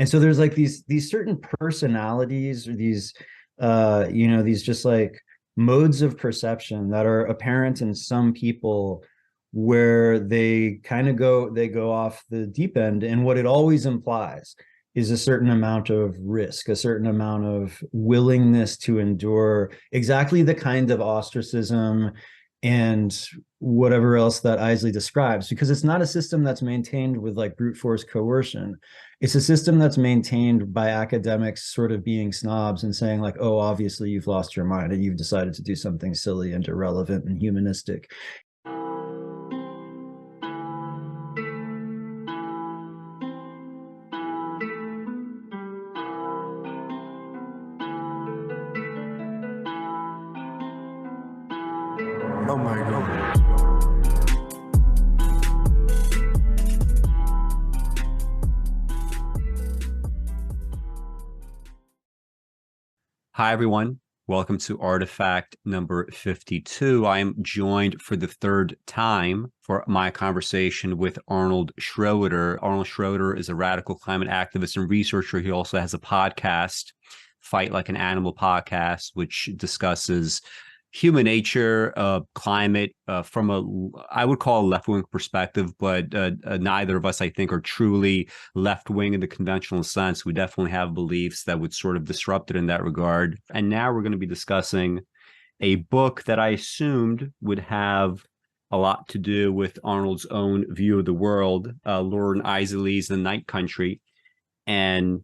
And so there's like these certain personalities, or these these just like modes of perception that are apparent in some people, where they go off the deep end, and what it always implies is a certain amount of risk, a certain amount of willingness to endure exactly the kind of ostracism and whatever else that Eiseley describes, because it's not a system that's maintained with like brute force coercion. It's a system that's maintained by academics sort of being snobs and saying like, oh, obviously you've lost your mind and you've decided to do something silly and irrelevant and humanistic. Oh my God. Hi, everyone. Welcome to ArtiFact number 52. I am joined for the third time for my conversation with Arnold Schroder. Arnold Schroder is a radical climate activist and researcher. He also has a podcast, Fight Like an Animal podcast, which discusses human nature, climate from I would call a left-wing perspective, but neither of us, I think, are truly left-wing in the conventional sense. We definitely have beliefs that would sort of disrupt it in that regard. And now we're going to be discussing a book that I assumed would have a lot to do with Arnold's own view of the world, Loren Eiseley's The Night Country. And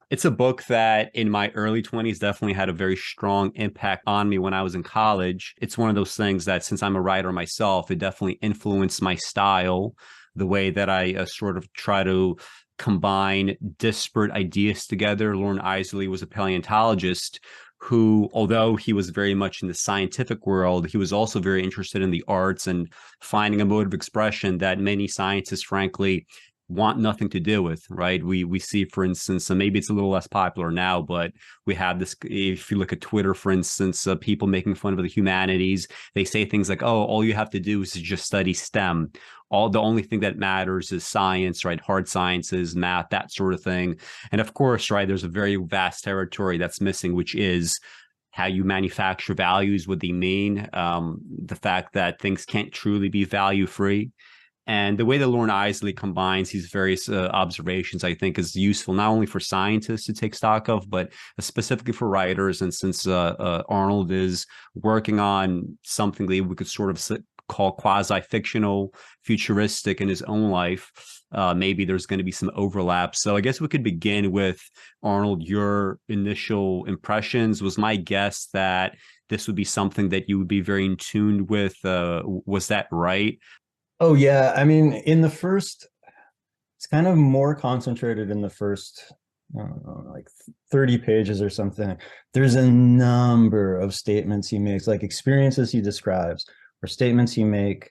it's a book that in my early 20s definitely had a very strong impact on me when I was in college. It's one of those things that, since I'm a writer myself, it definitely influenced my style, the way that I sort of try to combine disparate ideas together. Loren Eiseley was a paleontologist who, although he was very much in the scientific world, he was also very interested in the arts and finding a mode of expression that many scientists, frankly, want nothing to do with, right? We see, for instance, and maybe it's a little less popular now, but we have this, if you look at Twitter, for instance, people making fun of the humanities. They say things like, oh, all you have to do is to just study STEM. The only thing that matters is science, right? Hard sciences, math, that sort of thing. And of course, right, there's a very vast territory that's missing, which is how you manufacture values, what they mean, the fact that things can't truly be value free. And the way that Loren Eiseley combines these various observations, I think, is useful not only for scientists to take stock of, but specifically for writers. And since Arnold is working on something that we could sort of call quasi-fictional, futuristic in his own life, maybe there's going to be some overlap. So I guess we could begin with, Arnold, your initial impressions. Was my guess that this would be something that you would be very in tune with? Was that right? Oh yeah, I mean, it's kind of more concentrated in the first, I don't know, like 30 pages or something. There's a number of statements he makes, like experiences he describes, or statements he make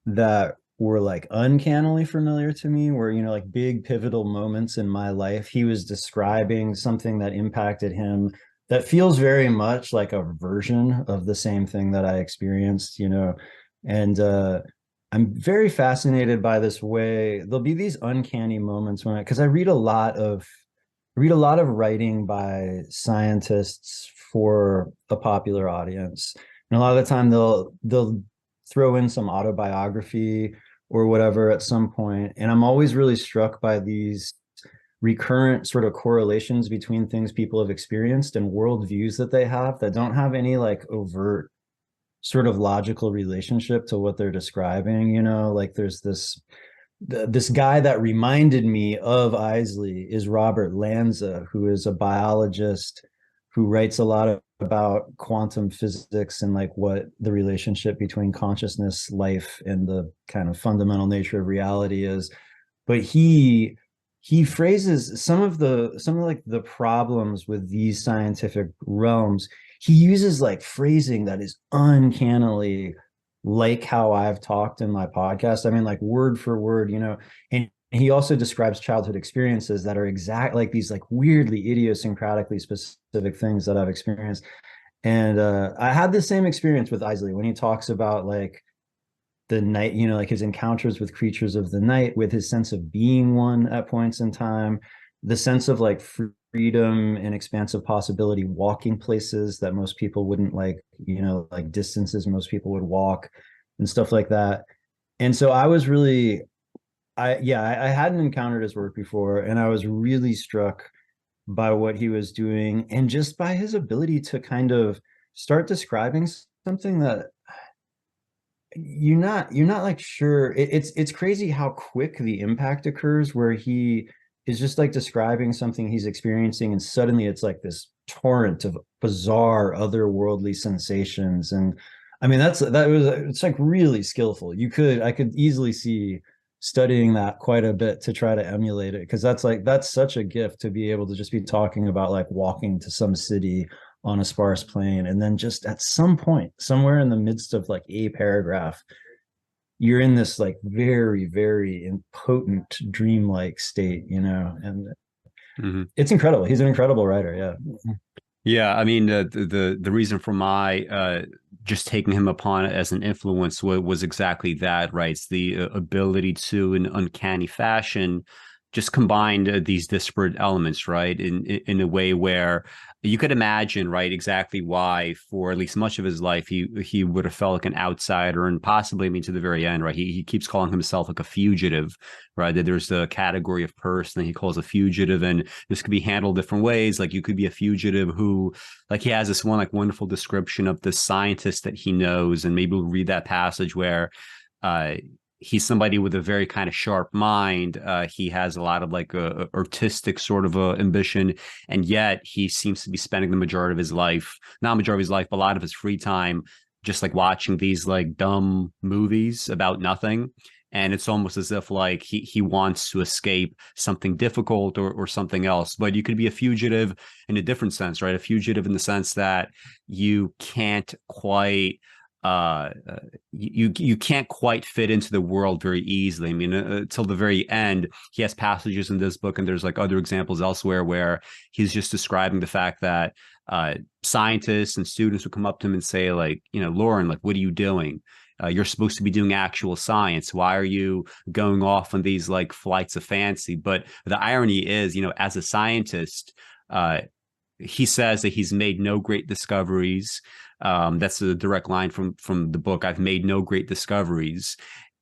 that were like uncannily familiar to me, where, like big pivotal moments in my life. He was describing something that impacted him that feels very much like a version of the same thing that I experienced, and I'm very fascinated by this way. There'll be these uncanny moments because I read a lot of writing by scientists for a popular audience, and a lot of the time they'll throw in some autobiography or whatever at some point, and I'm always really struck by these recurrent sort of correlations between things people have experienced and worldviews that they have that don't have any like overt sort of logical relationship to what they're describing. Like there's this guy that reminded me of Eiseley is Robert Lanza, who is a biologist who writes a lot about quantum physics and like what the relationship between consciousness, life, and the kind of fundamental nature of reality is. But he phrases some of like the problems with these scientific realms. He uses like phrasing that is uncannily like how I've talked in my podcast. I mean, like word for word, and he also describes childhood experiences that are exact, like these like weirdly idiosyncratically specific things that I've experienced. And I had the same experience with Eiseley when he talks about like the night, like his encounters with creatures of the night, with his sense of being one at points in time. the sense of like freedom and expansive possibility, walking places that most people wouldn't, like, like distances most people would walk and stuff like that. And so I was really, I hadn't encountered his work before, and I was really struck by what he was doing and just by his ability to kind of start describing something that you're not like sure. It's crazy how quick the impact occurs, where he is just like describing something he's experiencing, and suddenly it's like this torrent of bizarre otherworldly sensations. And I mean, it's like really skillful. I could easily see studying that quite a bit to try to emulate it, because that's such a gift to be able to just be talking about like walking to some city on a sparse plane, and then just at some point somewhere in the midst of like a paragraph, you're in this like very, very potent dreamlike state, and it's incredible. He's an incredible writer. Yeah. Yeah, I mean, the reason for my just taking him upon as an influence was exactly that, right? It's the ability to, in uncanny fashion, just combine these disparate elements, right? In a way where you could imagine, right, exactly why, for at least much of his life, he would have felt like an outsider, and possibly, I mean, to the very end, right? He keeps calling himself like a fugitive, right? That there's the category of person that he calls a fugitive, and this could be handled different ways. Like you could be a fugitive who, like, he has this one like wonderful description of the scientist that he knows, and maybe we'll read that passage where uh he's somebody with a very kind of sharp mind. He has a lot of like artistic sort of ambition, and yet he seems to be spending the majority of his life, not majority of his life, but a lot of his free time, just like watching these like dumb movies about nothing. And it's almost as if like he wants to escape something difficult or something else. But you could be a fugitive in a different sense, right? A fugitive in the sense that you can't quite you can't quite fit into the world very easily. I mean, till the very end, he has passages in this book, and there's like other examples elsewhere where he's just describing the fact that scientists and students would come up to him and say, like, Loren, like, what are you doing? You're supposed to be doing actual science. Why are you going off on these like flights of fancy? But the irony is, as a scientist, he says that he's made no great discoveries. That's a direct line from the book. I've made no great discoveries.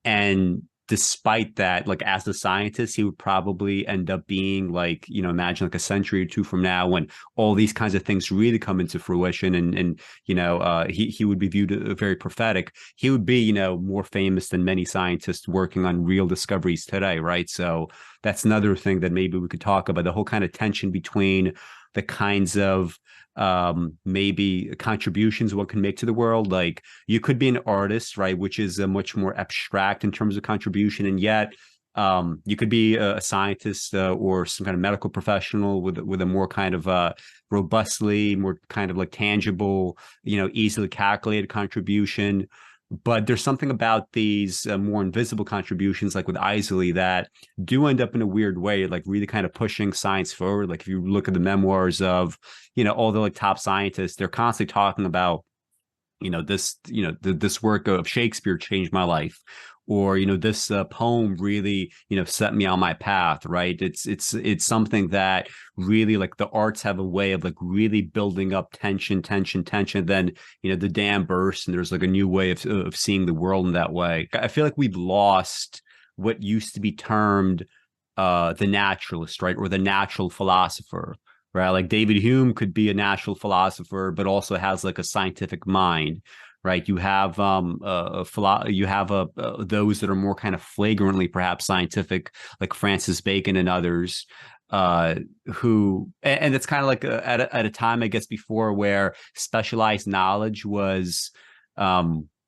And despite that, like as a scientist, he would probably end up being like, imagine like a century or two from now, when all these kinds of things really come into fruition, and he would be viewed very prophetic. He would be, more famous than many scientists working on real discoveries today, right? So that's another thing that maybe we could talk about, the whole kind of tension between the kinds of maybe contributions one can make to the world. Like you could be an artist, right, which is a much more abstract in terms of contribution, and yet you could be a scientist or some kind of medical professional with a more kind of robustly, more kind of like tangible, easily calculated contribution. But there's something about these more invisible contributions, like with Eiseley, that do end up in a weird way, like really kind of pushing science forward. Like if you look at the memoirs of, all the like top scientists, they're constantly talking about, this work of Shakespeare changed my life, or this poem really set me on my path, right? It's something that really, like, the arts have a way of like really building up tension. Then the dam bursts, and there's like a new way of seeing the world in that way. I feel like we've lost what used to be termed the naturalist, right, or the natural philosopher. Right, like David Hume could be a natural philosopher, but also has like a scientific mind. Right, you have those that are more kind of flagrantly perhaps scientific, like Francis Bacon and others, who, and it's kind of like at a time, I guess, before, where specialized knowledge was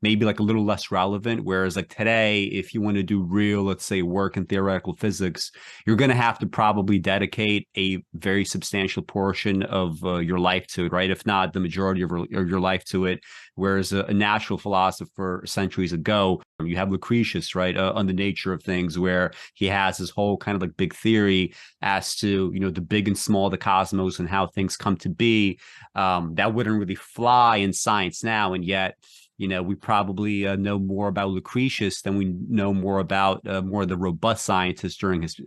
maybe like a little less relevant. Whereas like today, if you want to do real, let's say, work in theoretical physics, you're going to have to probably dedicate a very substantial portion of your life to it, right? If not the majority of your life to it. Whereas a natural philosopher centuries ago, you have Lucretius, right, on the nature of things, where he has his whole kind of like big theory as to, the big and small of the cosmos and how things come to be. That wouldn't really fly in science now. And yet, We probably know more about Lucretius than we know more about more of the robust scientists during his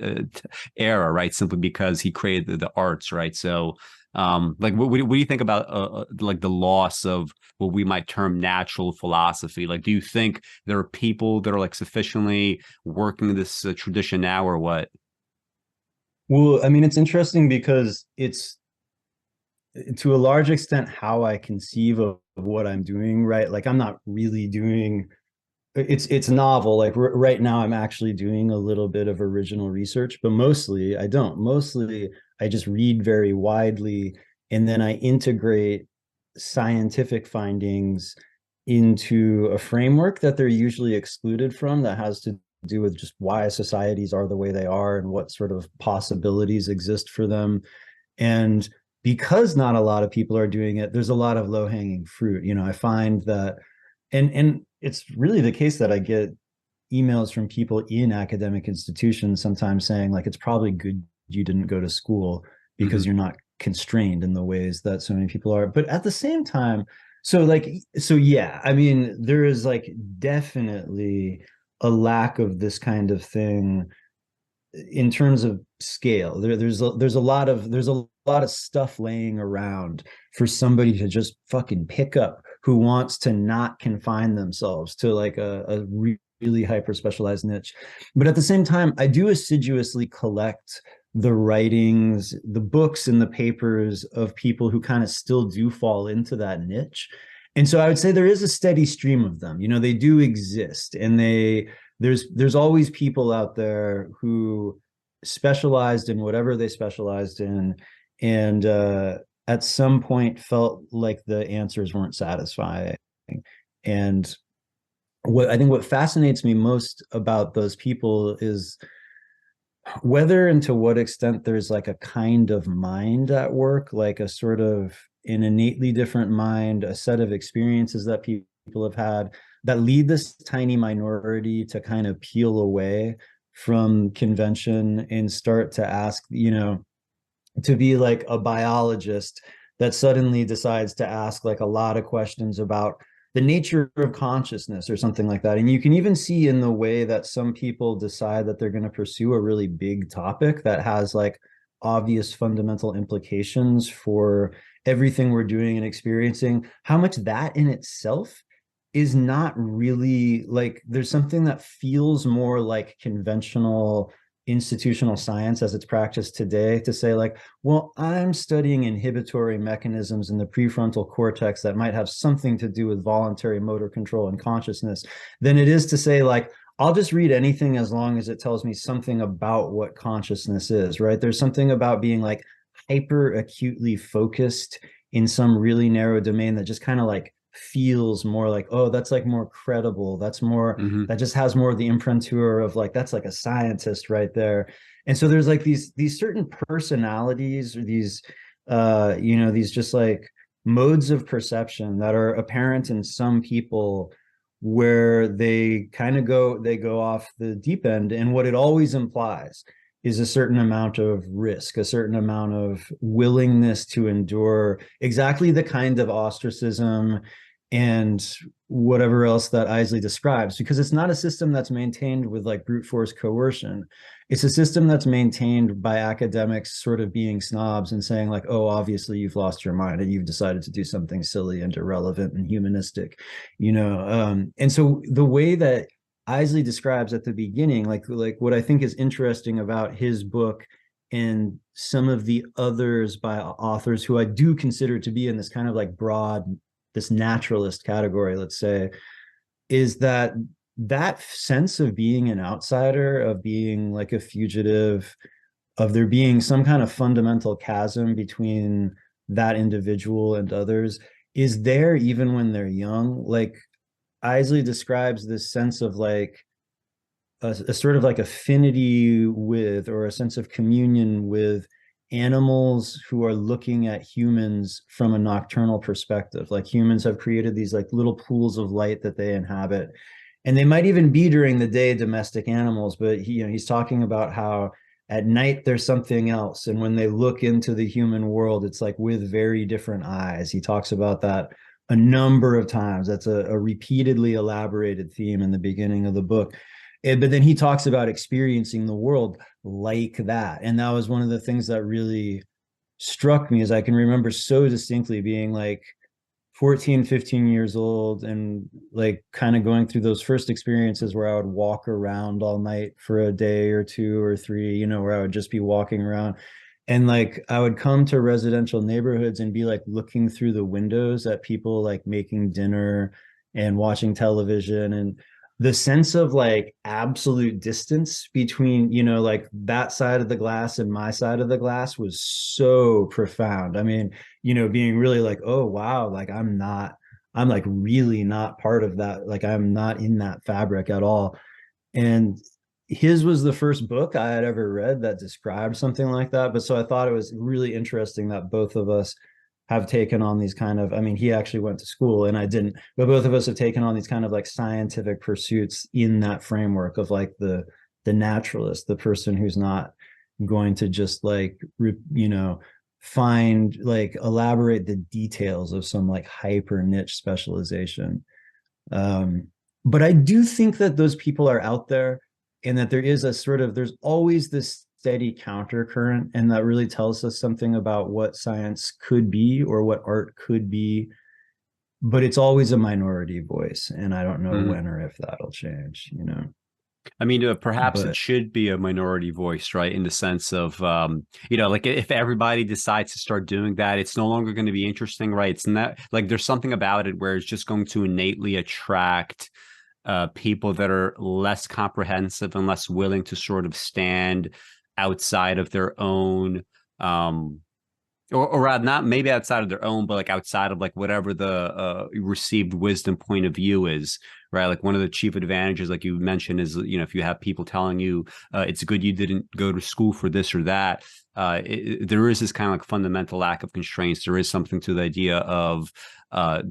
era, right? Simply because he created the arts, right? So, what do you think about like the loss of what we might term natural philosophy? Like, do you think there are people that are like sufficiently working this tradition now, or what? Well, I mean, it's interesting because it's to a large extent how I conceive of what I'm doing, right? Like I'm not really doing it's novel. Like right now I'm actually doing a little bit of original research, but mostly I don't. Mostly I just read very widely and then I integrate scientific findings into a framework that they're usually excluded from that has to do with just why societies are the way they are and what sort of possibilities exist for them. And because not a lot of people are doing it, there's a lot of low-hanging fruit. I find that, and it's really the case that I get emails from people in academic institutions sometimes saying like it's probably good you didn't go to school because you're not constrained in the ways that so many people are. But at the same time, so yeah, I mean, there is like definitely a lack of this kind of thing in terms of scale. There's a lot of stuff laying around for somebody to just fucking pick up who wants to not confine themselves to like a really hyper specialized niche. But at the same time, I do assiduously collect the writings, the books and the papers of people who kind of still do fall into that niche. And so I would say there is a steady stream of them. They do exist, and there's always people out there who specialized in whatever they specialized in, and at some point felt like the answers weren't satisfying. And what fascinates me most about those people is whether and to what extent there's like a kind of mind at work, like a sort of an innately different mind, a set of experiences that people have had that lead this tiny minority to kind of peel away from convention and start to ask, to be like a biologist that suddenly decides to ask like a lot of questions about the nature of consciousness or something like that. And you can even see in the way that some people decide that they're going to pursue a really big topic that has like obvious fundamental implications for everything we're doing and experiencing, how much that in itself is not really like, there's something that feels more like conventional institutional science as it's practiced today to say like, well, I'm studying inhibitory mechanisms in the prefrontal cortex that might have something to do with voluntary motor control and consciousness, than it is to say like, I'll just read anything as long as it tells me something about what consciousness is, right? There's something about being like hyper acutely focused in some really narrow domain that just kind of like feels more like, oh, that's like more credible. That's more, that just has more of the imprinture of like, that's like a scientist right there. And so there's like these certain personalities or these, these just like modes of perception that are apparent in some people where they go off the deep end. And what it always implies is a certain amount of risk, a certain amount of willingness to endure exactly the kind of ostracism and whatever else that Eiseley describes, because it's not a system that's maintained with like brute force coercion. It's a system that's maintained by academics sort of being snobs and saying like, oh, obviously you've lost your mind and you've decided to do something silly and irrelevant and humanistic, and so the way that Eiseley describes at the beginning, like what I think is interesting about his book and some of the others by authors who I do consider to be in this kind of like broad, this naturalist category, let's say, is that sense of being an outsider, of being like a fugitive, of there being some kind of fundamental chasm between that individual and others is there even when they're young. Like Eiseley describes this sense of like a sort of like affinity with, or a sense of communion with animals who are looking at humans from a nocturnal perspective. Like humans have created these like little pools of light that they inhabit. And they might even be during the day domestic animals, but he's talking about how at night there's something else. And when they look into the human world, it's like with very different eyes. He talks about that a number of times. That's a repeatedly elaborated theme in the beginning of the book. But then he talks about experiencing the world like that. And that was one of the things that really struck me, is I can remember so distinctly being like 14, 15 years old and like kind of going through those first experiences where I would walk around all night for a day or two or three, you know, where I would just be walking around. And like I would come to residential neighborhoods and be like looking through the windows at people like making dinner and watching television, and the sense of like absolute distance between, you know, like that side of the glass and my side of the glass was so profound. I mean, you know, being really like, oh wow, like I'm like really not part of that, like I'm not in that fabric at all. And his was the first book I had ever read that described something like that. But so I thought it was really interesting that both of us have taken on these kind of, I mean, he actually went to school and I didn't, but both of us have taken on these kind of like scientific pursuits in that framework of like the naturalist, the person who's not going to just like, you know, find like elaborate the details of some like hyper niche specialization. But I do think that those people are out there, and that there is a sort of, there's always this steady counter current, and that really tells us something about what science could be or what art could be. But it's always a minority voice, and I don't know when or if that'll change, you know. I mean, perhaps it But should be a minority voice, right? In the sense of, you know, like if everybody decides to start doing that, it's no longer going to be interesting, right? It's not like there's something about it where it's just going to innately attract people that are less comprehensive and less willing to sort of stand outside of their own or rather not maybe outside of their own, but like outside of like whatever the received wisdom point of view is, right? Like one of the chief advantages, like you mentioned, is, you know, if you have people telling you it's good you didn't go to school for this or that, there is this kind of like fundamental lack of constraints. There is something to the idea of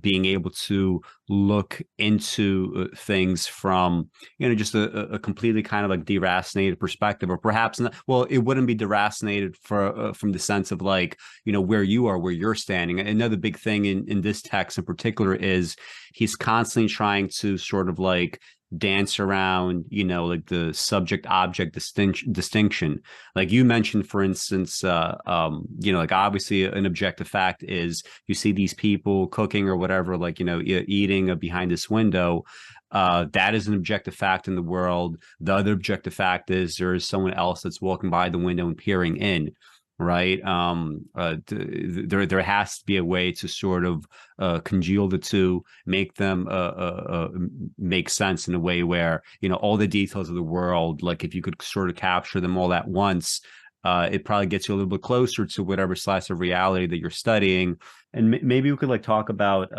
being able to look into things from, you know, just a completely kind of like deracinated perspective, or perhaps not, well, it wouldn't be deracinated for from the sense of like, you know, where you are, where you're standing. Another big thing in this text in particular is he's constantly trying to sort of like dance around, you know, like the subject object distinction. Like you mentioned, for instance, you know, like obviously an objective fact is you see these people cooking or whatever, like, you know, eating behind this window. That is an objective fact in the world. The other objective fact is there is someone else that's walking by the window and peering in. Right. There has to be a way to sort of congeal the two, make them make sense in a way where, you know, all the details of the world, like if you could sort of capture them all at once, it probably gets you a little bit closer to whatever slice of reality that you're studying. And maybe we could like talk about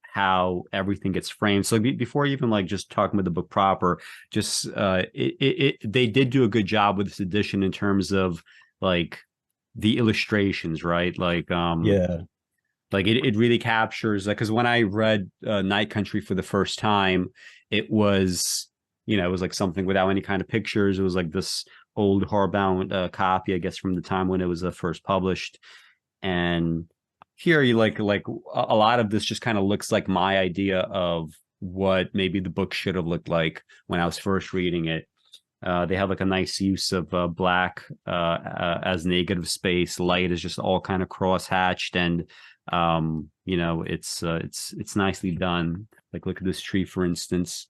how everything gets framed. So before even like just talking about the book proper, just they did do a good job with this edition in terms of like the illustrations, right? yeah, Like it really captures, like, because when I read Night Country for the first time, it was, you know, it was like something without any kind of pictures. It was like this old hardbound copy, I guess, from the time when it was first published. And here you like a lot of this just kind of looks like my idea of what maybe the book should have looked like when I was first reading it. They have like a nice use of black as negative space. Light is just all kind of cross-hatched, and you know, it's nicely done. Like look at this tree, for instance,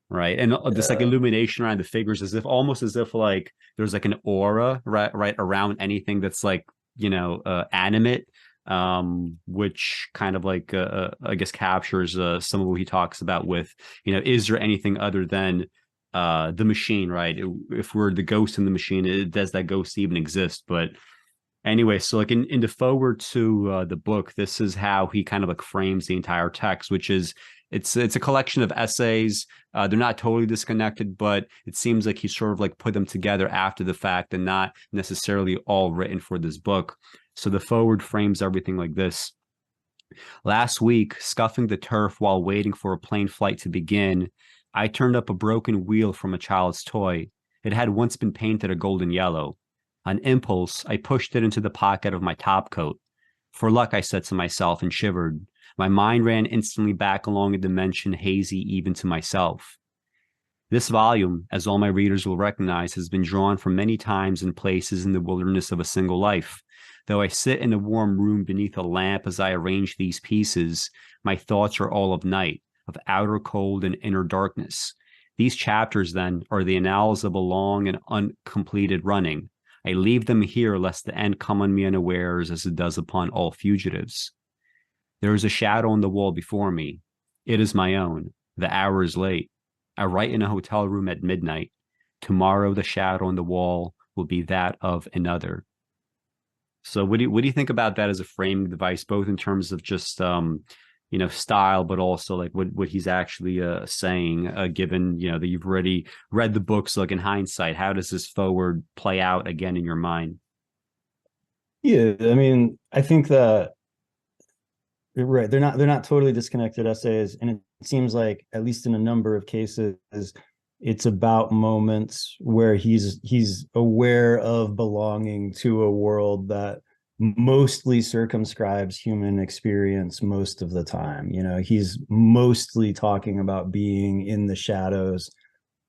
right? And this like yeah. illumination around the figures, as if almost as if like there's like an aura right around anything that's like, you know, animate. Which kind of like I guess captures some of what he talks about with, you know, is there anything other than the machine, right? If we're the ghost in the machine, does that ghost even exist? But anyway, so like in the forward to the book, this is how he kind of like frames the entire text, which is it's a collection of essays. They're not totally disconnected, but it seems like he sort of like put them together after the fact and not necessarily all written for this book. So the forward frames everything like this. Last week, scuffing the turf while waiting for a plane flight to begin, I turned up a broken wheel from a child's toy. It had once been painted a golden yellow. On impulse, I pushed it into the pocket of my topcoat. For luck, I said to myself and shivered. My mind ran instantly back along a dimension hazy even to myself. This volume, as all my readers will recognize, has been drawn from many times and places in the wilderness of a single life. Though I sit in a warm room beneath a lamp as I arrange these pieces, my thoughts are all of night, of outer cold and inner darkness. These chapters, then, are the annals of a long and uncompleted running. I leave them here lest the end come on me unawares as it does upon all fugitives. There is a shadow on the wall before me. It is my own. The hour is late. I write in a hotel room at midnight. Tomorrow, the shadow on the wall will be that of another. So, what do you think about that as a framing device, both in terms of just style, but also like what he's actually saying? Given that you've already read the books, like in hindsight, how does this forward play out again in your mind? Yeah, I mean, I think that right, they're not totally disconnected essays, and it seems like, at least in a number of cases, it's about moments where he's aware of belonging to a world that mostly circumscribes human experience most of the time. He's mostly talking about being in the shadows,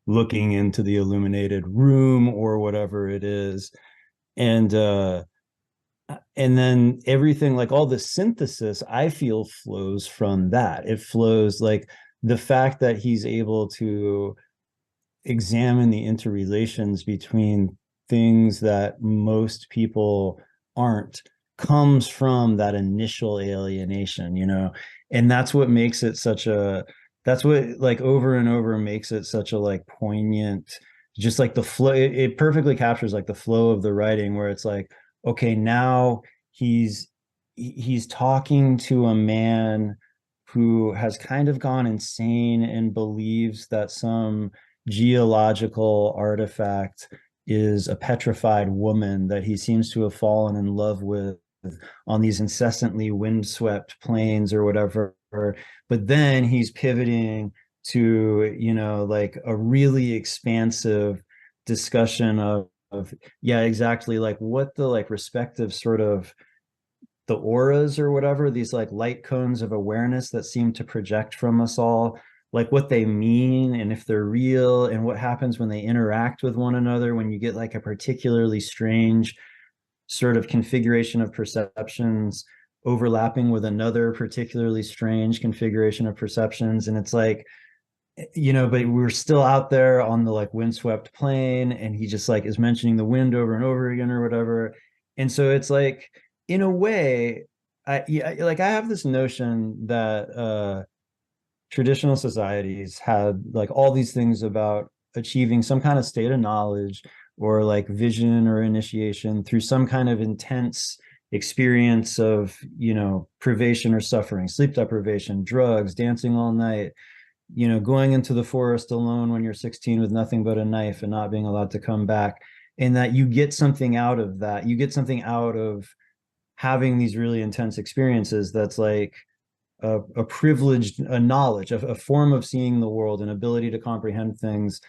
looking into the illuminated room or whatever it is. And then everything, like all the synthesis, I feel flows from that. It flows, like, the fact that he's able to examine the interrelations between things that most people aren't, comes from that initial alienation, and that's what makes it that's what, like, over and over makes it such a, like, poignant, just like the flow. It perfectly captures, like, the flow of the writing, where it's like, okay, now he's talking to a man who has kind of gone insane and believes that some geological artifact is a petrified woman that he seems to have fallen in love with on these incessantly windswept plains or whatever. But then he's pivoting to, like, a really expansive discussion of yeah, exactly, like, what the, like, respective sort of the auras or whatever, these, like, light cones of awareness that seem to project from us all, like, what they mean and if they're real, and what happens when they interact with one another, when you get, like, a particularly strange sort of configuration of perceptions overlapping with another particularly strange configuration of perceptions. And it's like, but we're still out there on the, like, windswept plain, and he just, like, is mentioning the wind over and over again or whatever. And so it's like, in a way, I have this notion that traditional societies had, like, all these things about achieving some kind of state of knowledge or, like, vision or initiation through some kind of intense experience of, privation or suffering, sleep deprivation, drugs, dancing all night, going into the forest alone when you're 16 with nothing but a knife and not being allowed to come back. And that you get something out of that. You get something out of having these really intense experiences that's like a privileged knowledge, a form of seeing the world, an ability to comprehend things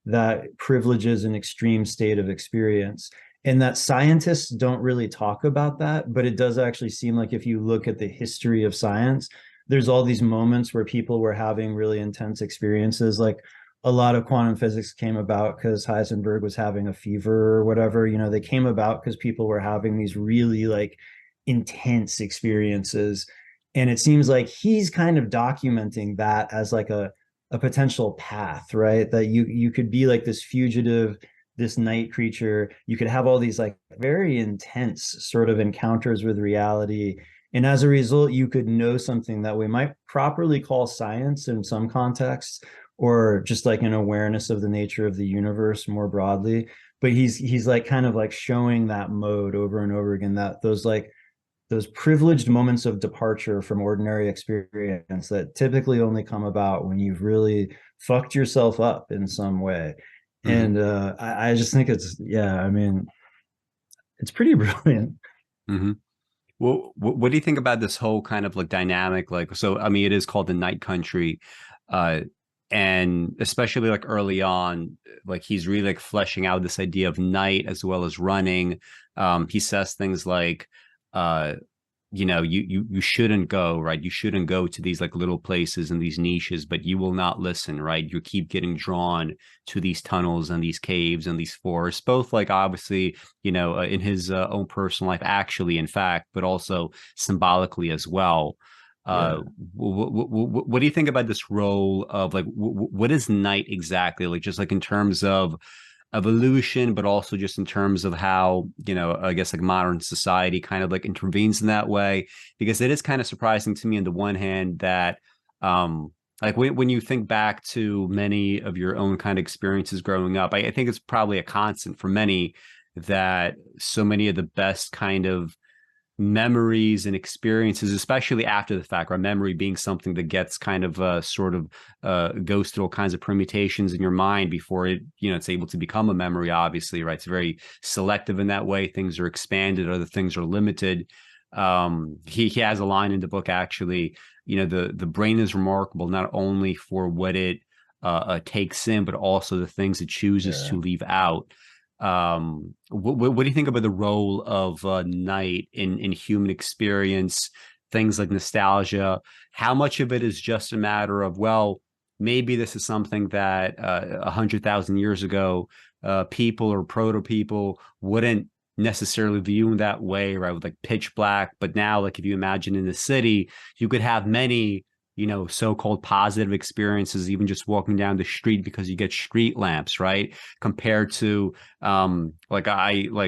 that privileges an extreme state of experience. And that scientists don't really talk about that, but it does actually seem like, if you look at the history of science, there's all these moments where people were having really intense experiences. Like, a lot of quantum physics came about because Heisenberg was having a fever or whatever. They came about because people were having these really, like, intense experiences. And it seems like he's kind of documenting that as, like, a potential path, right? That you could be like this fugitive, this night creature. You could have all these, like, very intense sort of encounters with reality. And as a result, you could know something that we might properly call science in some contexts, or just like an awareness of the nature of the universe more broadly. But he's like kind of like showing that mode over and over again, that those privileged moments of departure from ordinary experience that typically only come about when you've really fucked yourself up in some way. Mm-hmm. And I just think I mean, it's pretty brilliant. Mm-hmm. Well, what do you think about this whole kind of like dynamic? Like, so, I mean, it is called the Night Country. Uh, and especially like early on, like he's really like fleshing out this idea of night as well as running. He says things like, you shouldn't go, right? You shouldn't go to these like little places and these niches, but you will not listen, right? You keep getting drawn to these tunnels and these caves and these forests, both like obviously, in his own personal life, actually, in fact, but also symbolically as well. Yeah. What do you think about this role of like what is night exactly? Like just like in terms of evolution, but also just in terms of how, I guess like modern society kind of like intervenes in that way. Because it is kind of surprising to me on the one hand that like when you think back to many of your own kind of experiences growing up, I think it's probably a constant for many that so many of the best kind of memories and experiences, especially after the fact, right? Memory being something that gets kind of sort of goes through all kinds of permutations in your mind before it's able to become a memory, obviously, right? It's very selective in that way. Things are expanded, other things are limited. He has a line in the book, actually, the brain is remarkable not only for what it takes in, but also the things it chooses Yeah. to leave out. What do you think about the role of night in human experience, things like nostalgia? How much of it is just a matter of, well, maybe this is something that 100,000 years ago people or proto people wouldn't necessarily view in that way, right? With like pitch black, but now, like, if you imagine in the city, you could have many so-called positive experiences, even just walking down the street because you get street lamps, right? Compared to like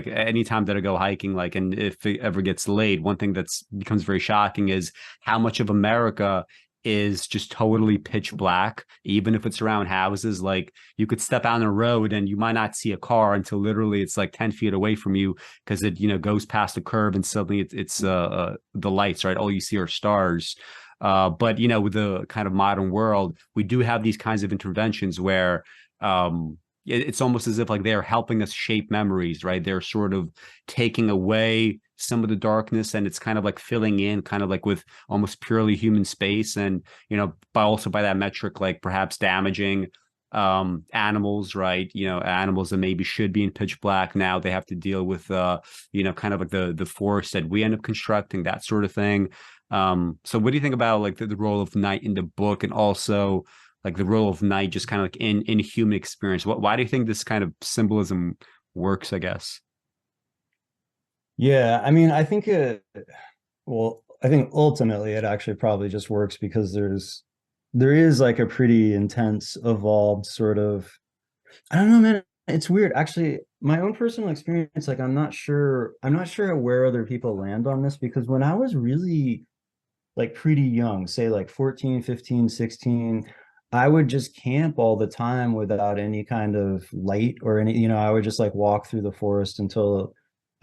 anytime that I go hiking, like, and if it ever gets late, one thing that's becomes very shocking is how much of America is just totally pitch black, even if it's around houses. Like, you could step out on a road and you might not see a car until literally it's like 10 feet away from you, because it goes past the curve and suddenly it's the lights, right? All you see are stars. But with the kind of modern world, we do have these kinds of interventions where it's almost as if like they're helping us shape memories, right? They're sort of taking away some of the darkness, and it's kind of like filling in kind of like with almost purely human space. And by that metric, like perhaps damaging animals, right? Animals that maybe should be in pitch black, now they have to deal with kind of like the forest that we end up constructing, that sort of thing. So what do you think about like the role of night in the book, and also like the role of night just kind of like in human experience? Why do you think this kind of symbolism works, I guess? Yeah, I mean, I think I think ultimately it actually probably just works because there is like a pretty intense, evolved sort of, I don't know, man. It's weird. Actually, my own personal experience, like I'm not sure where other people land on this, because when I was really like pretty young, say like 14, 15, 16, I would just camp all the time without any kind of light or any, I would just like walk through the forest until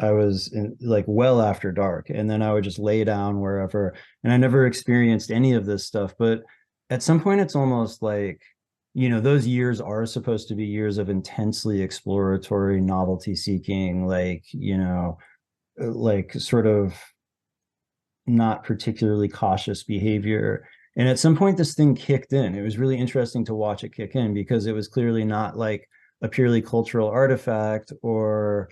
I was in, like well after dark. And then I would just lay down wherever. And I never experienced any of this stuff. But at some point, it's almost like, those years are supposed to be years of intensely exploratory, novelty seeking, like sort of not particularly cautious behavior. And at some point, this thing kicked in. It was really interesting to watch it kick in, because it was clearly not like a purely cultural artifact or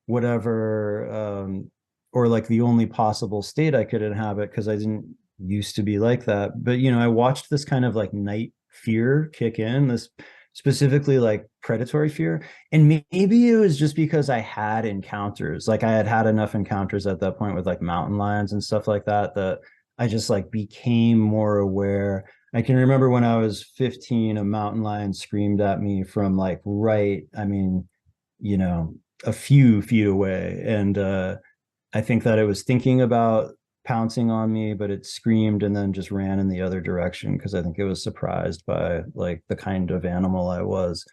whatever, or like the only possible state I could inhabit, because I didn't used to be like that. But, I watched this kind of like night fear kick in, this specifically like predatory fear. And maybe it was just because I had encounters, like I had had enough encounters at that point with like mountain lions and stuff like that, that I just like became more aware. I can remember when I was 15, a mountain lion screamed at me from like I mean, a few feet away. And I think that it was thinking about pouncing on me, but it screamed and then just ran in the other direction, because I think it was surprised by like the kind of animal I was.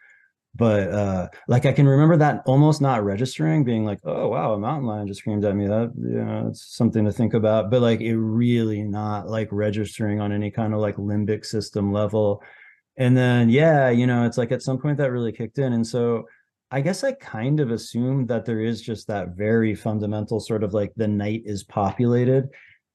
But like I can remember that almost not registering, being like, oh wow, a mountain lion just screamed at me. That, it's something to think about. But like it really not like registering on any kind of like limbic system level. And then yeah, it's like at some point that really kicked in. And so I guess I kind of assumed that there is just that very fundamental sort of like the night is populated,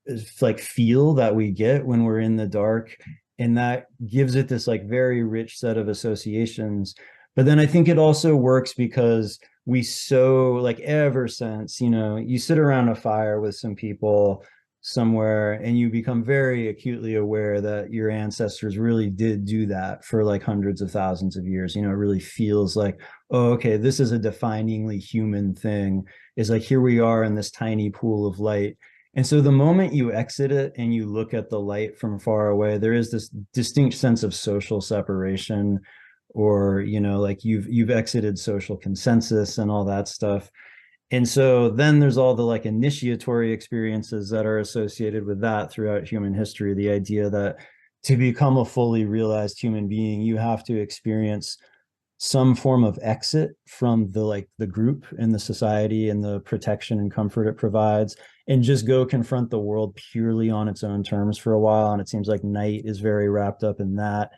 it's like feel that we get when we're in the dark. And that gives it this like very rich set of associations. But then I think it also works because we so like ever since, you sit around a fire with some people, somewhere, and you become very acutely aware that your ancestors really did do that for like hundreds of thousands of years. You know, it really feels like, oh, okay, this is a definingly human thing. Is like, here we are in this tiny pool of light. And so the moment you exit it and you look at the light from far away, there is this distinct sense of social separation, or, you know, like you've exited social consensus and all that stuff. And so then there's all the like initiatory experiences that are associated with that throughout human history. The idea that to become a fully realized human being, you have to experience some form of exit from the like the group and the society and the protection and comfort it provides, and just go confront the world purely on its own terms for a while. And it seems like Night is very wrapped up in that.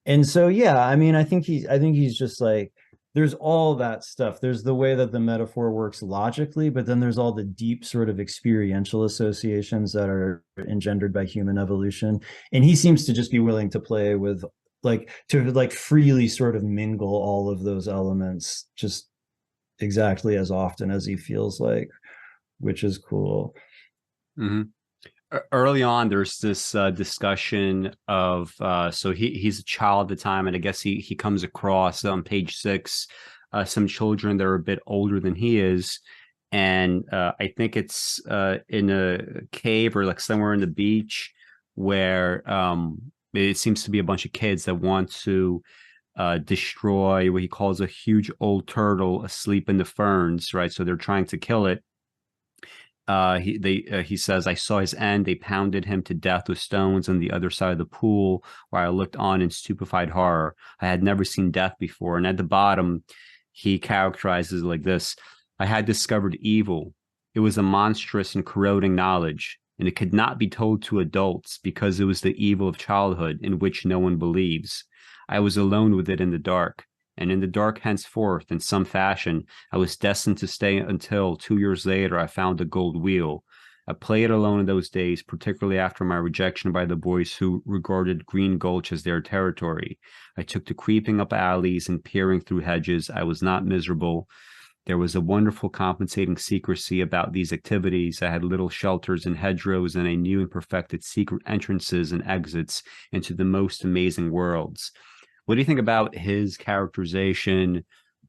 And so, yeah, I mean, I think he's just like, there's all that stuff. There's the way that the metaphor works logically, but then there's all the deep sort of experiential associations that are engendered by human evolution. And he seems to just be willing to play with like, to like freely sort of mingle all of those elements just exactly as often as he feels like, which is cool. Mm-hmm. Early on, there's this discussion of so he's a child at the time, and I guess he comes across on page 6 some children that are a bit older than he is, and I think it's in a cave or like somewhere in the beach where it seems to be a bunch of kids that want to destroy what he calls a huge old turtle asleep in the ferns, right? So they're trying to kill it. He says, I saw his end. They pounded him to death with stones on the other side of the pool, where I looked on in stupefied horror. I had never seen death before. And at the bottom, he characterizes it like this: I had discovered evil. It was a monstrous and corroding knowledge, and it could not be told to adults because it was the evil of childhood in which no one believes. I was alone with it in the dark. And in the dark henceforth, in some fashion, I was destined to stay until 2 years later I found the gold wheel. I played alone in those days, particularly after my rejection by the boys who regarded Green Gulch as their territory. I took to creeping up alleys and peering through hedges. I was not miserable. There was a wonderful compensating secrecy about these activities. I had little shelters and hedgerows, and I knew and perfected secret entrances and exits into the most amazing worlds. What do you think about his characterization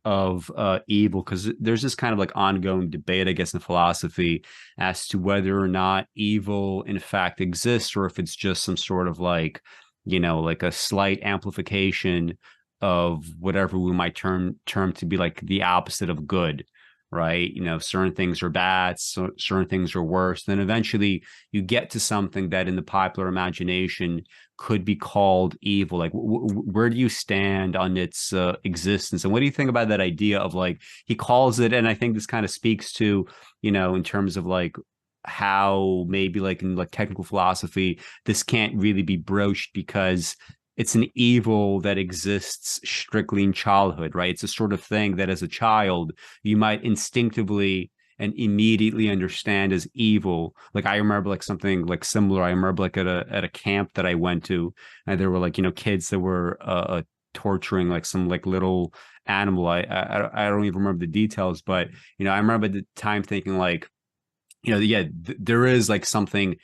of evil? Because there's this kind of like ongoing debate, I guess, in philosophy as to whether or not evil in fact exists, or if it's just some sort of like, you know, like a slight amplification of whatever we might term to be like the opposite of good, right? You know, certain things are bad, so certain things are worse. Then eventually you get to something that in the popular imagination could be called evil. Like, where do you stand on its existence? And what do you think about that idea of like, he calls it, and I think this kind of speaks to, you know, in terms of like how maybe like in like technical philosophy, this can't really be broached because it's an evil that exists strictly in childhood, right? It's a sort of thing that as a child, you might instinctively and immediately understand as evil. Like I remember like something like similar. I remember like at a camp that I went to, and there were like, you know, kids that were torturing like some like little animal. I don't even remember the details, but you know, I remember at the time thinking like, you know, yeah, there is like something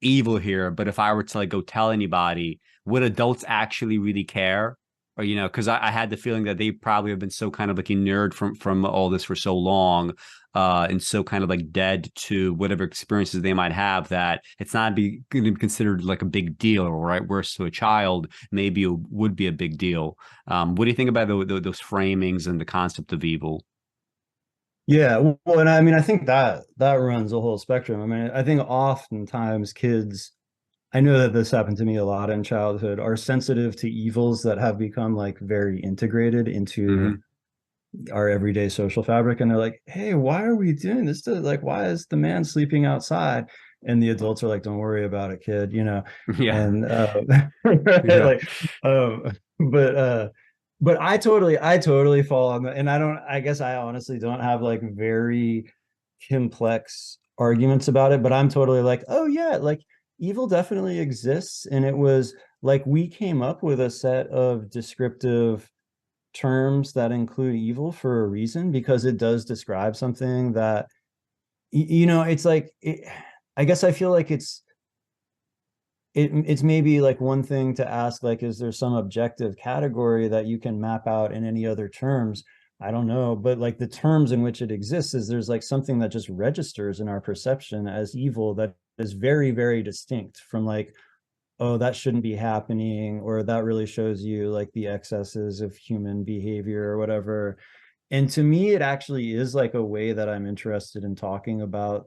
evil here, but if I were to like go tell anybody, would adults actually really care? Or, you know, because I had the feeling that they probably have been so kind of like inured from all this for so long, and so kind of like dead to whatever experiences they might have, that it's not be considered like a big deal, right? Whereas to a child, maybe it would be a big deal. What do you think about those framings and the concept of evil? Yeah, well, and I mean, I think that that runs a whole spectrum. I mean, I think oftentimes kids, I know that this happened to me a lot in childhood, are sensitive to evils that have become like very integrated into Hmm. our everyday social fabric. And they're like, hey, why are we doing this? Like, why is the man sleeping outside? And the adults are like, don't worry about it, kid, you know. Yeah. And right, Yeah. like, um, but but I totally fall on the, and I don't, I guess I honestly don't have like very complex arguments about it, but I'm totally like, oh yeah, like evil definitely exists. And it was like we came up with a set of descriptive terms that include evil for a reason, because it does describe something that, you know, it's like I guess I feel like it's maybe like one thing to ask, like, is there some objective category that you can map out in any other terms? I don't know, but like the terms in which it exists is there's like something that just registers in our perception as evil that is very, very distinct from like, oh, that shouldn't be happening, or that really shows you like the excesses of human behavior or whatever. And to me, it actually is like a way that I'm interested in talking about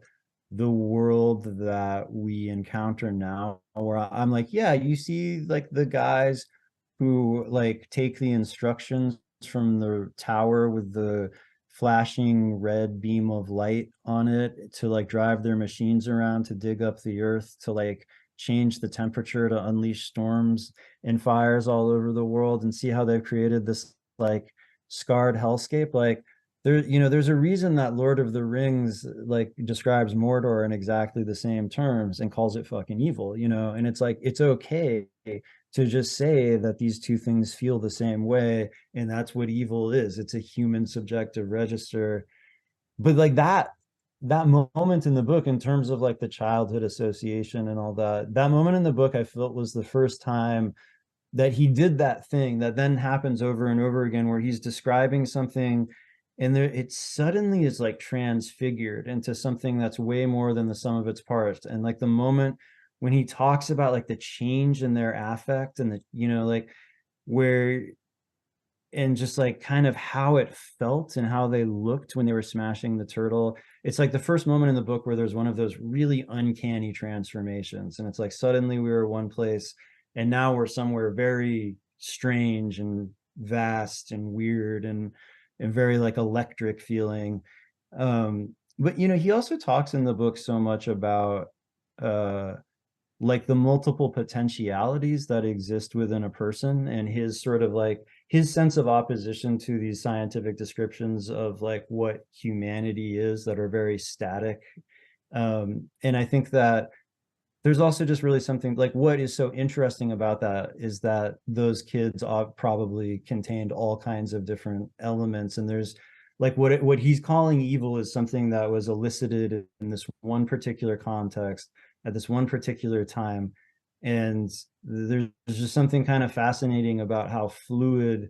the world that we encounter now, where I'm like, yeah, you see like the guys who like take the instructions from the tower with the flashing red beam of light on it to like drive their machines around to dig up the earth to like change the temperature to unleash storms and fires all over the world, and see how they've created this like scarred hellscape. Like there, you know, there's a reason that Lord of the Rings like describes Mordor in exactly the same terms and calls it fucking evil, you know. And it's like, it's okay to just say that these two things feel the same way, and that's what evil is. It's a human subjective register. But like that moment in the book, in terms of like the childhood association and all that, that moment in the book I felt was the first time that he did that thing that then happens over and over again, where he's describing something and there it suddenly is like transfigured into something that's way more than the sum of its parts. And like the moment when he talks about like the change in their affect and the, you know, like where, and just like kind of how it felt and how they looked when they were smashing the turtle. It's like the first moment in the book where there's one of those really uncanny transformations, and it's like suddenly we were one place and now we're somewhere very strange and vast and weird and very like electric feeling. But you know, he also talks in the book so much about uh like the multiple potentialities that exist within a person, and his sort of like his sense of opposition to these scientific descriptions of like what humanity is that are very static. And I think that there's also just really something like, what is so interesting about that is that those kids probably contained all kinds of different elements, and there's like what he's calling evil is something that was elicited in this one particular context at this one particular time. And there's just something kind of fascinating about how fluid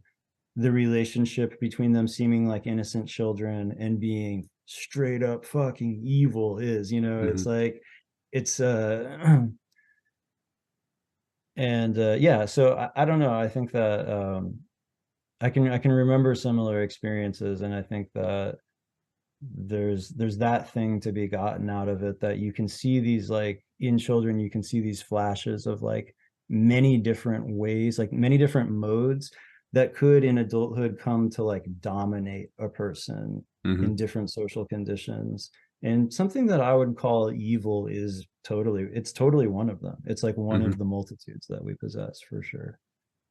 the relationship between them seeming like innocent children and being straight up fucking evil is, you know. It's like it's and yeah, so I don't know, I think that I can remember similar experiences, and I think that there's that thing to be gotten out of it, that you can see these like in children, you can see these flashes of like many different ways, like many different modes that could in adulthood come to like dominate a person in different social conditions. And something that I would call evil is it's totally one of them. It's like one of the multitudes that we possess, for sure.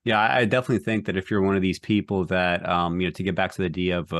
Yeah, I definitely think that if you're one of these people that, you know, to get back to the idea of,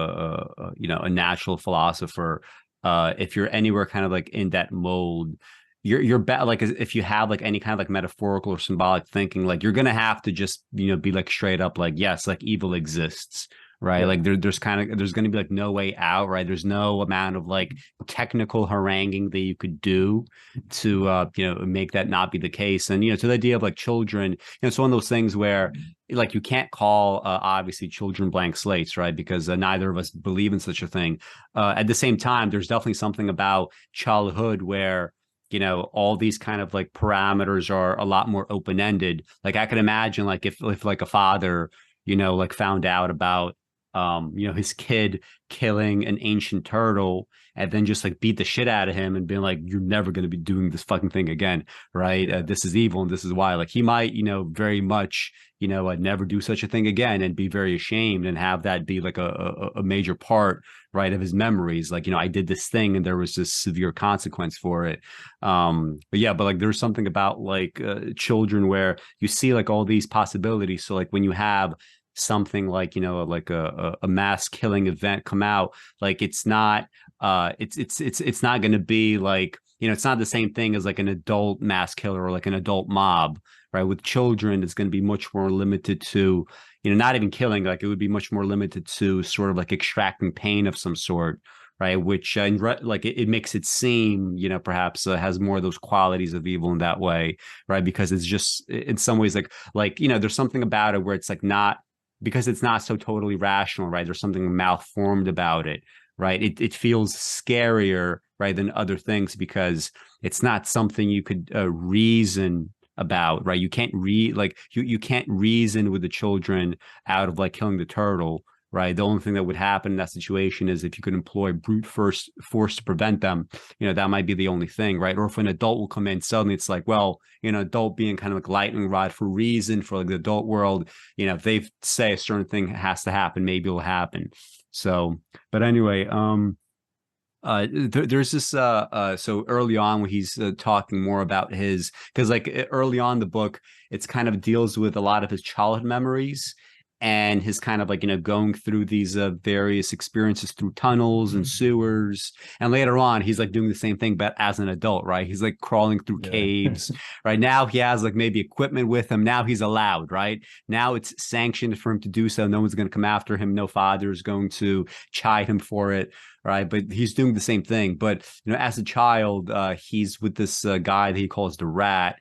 you know, a natural philosopher, if you're anywhere kind of like in that mold, you're better. Like if you have like any kind of like metaphorical or symbolic thinking, like you're gonna have to just, you know, be like straight up like, yes, like evil exists, right? Yeah. Like there's gonna be like no way out, right? There's no amount of like technical haranguing that you could do to, you know, make that not be the case. And, you know, to the idea of like children, you know, it's one of those things where like you can't call obviously children blank slates, right? Because neither of us believe in such a thing. At the same time, there's definitely something about childhood where, you know, all these kind of like parameters are a lot more open-ended. Like I can imagine like if like a father, you know, like found out about you know, his kid killing an ancient turtle and then just like beat the shit out of him and being like, you're never going to be doing this fucking thing again, right? This is evil and this is why. Like he might, you know, very much, you know, never do such a thing again and be very ashamed and have that be like a major part, right, of his memories. Like, you know, I did this thing and there was this severe consequence for it. But yeah, but like there's something about like children where you see like all these possibilities. So like when you have something like, you know, like a mass killing event come out, like it's not it's not going to be like, you know, it's not the same thing as like an adult mass killer or like an adult mob, right? With children it's going to be much more limited to, you know, not even killing, like it would be much more limited to sort of like extracting pain of some sort, right? Which like it makes it seem, perhaps has more of those qualities of evil in that way, right? Because it's just in some ways like there's something about it where it's like not, because it's not so totally rational, right? There's something malformed about it, right? It feels scarier, right, than other things because it's not something you could reason about, right? You can't you can't reason with the children out of like killing the turtle, right? The only thing that would happen in that situation is if you could employ brute force to prevent them, that might be the only thing, right? Or if an adult will come in, suddenly it's like, well, adult being kind of like lightning rod for reason for like the adult world, if they say a certain thing has to happen, maybe it'll happen. So, but anyway, there's this so early on when he's talking more about his, because like early on the book, it's kind of deals with a lot of his childhood memories and his kind of like going through these various experiences through tunnels and sewers, and later on he's like doing the same thing but as an adult, right? He's like crawling through caves. Right now he has like maybe equipment with him, now he's allowed, right? Now it's sanctioned for him to do so, no one's going to come after him, no father is going to chide him for it, right? But he's doing the same thing. But as a child, he's with this guy that he calls the Rat.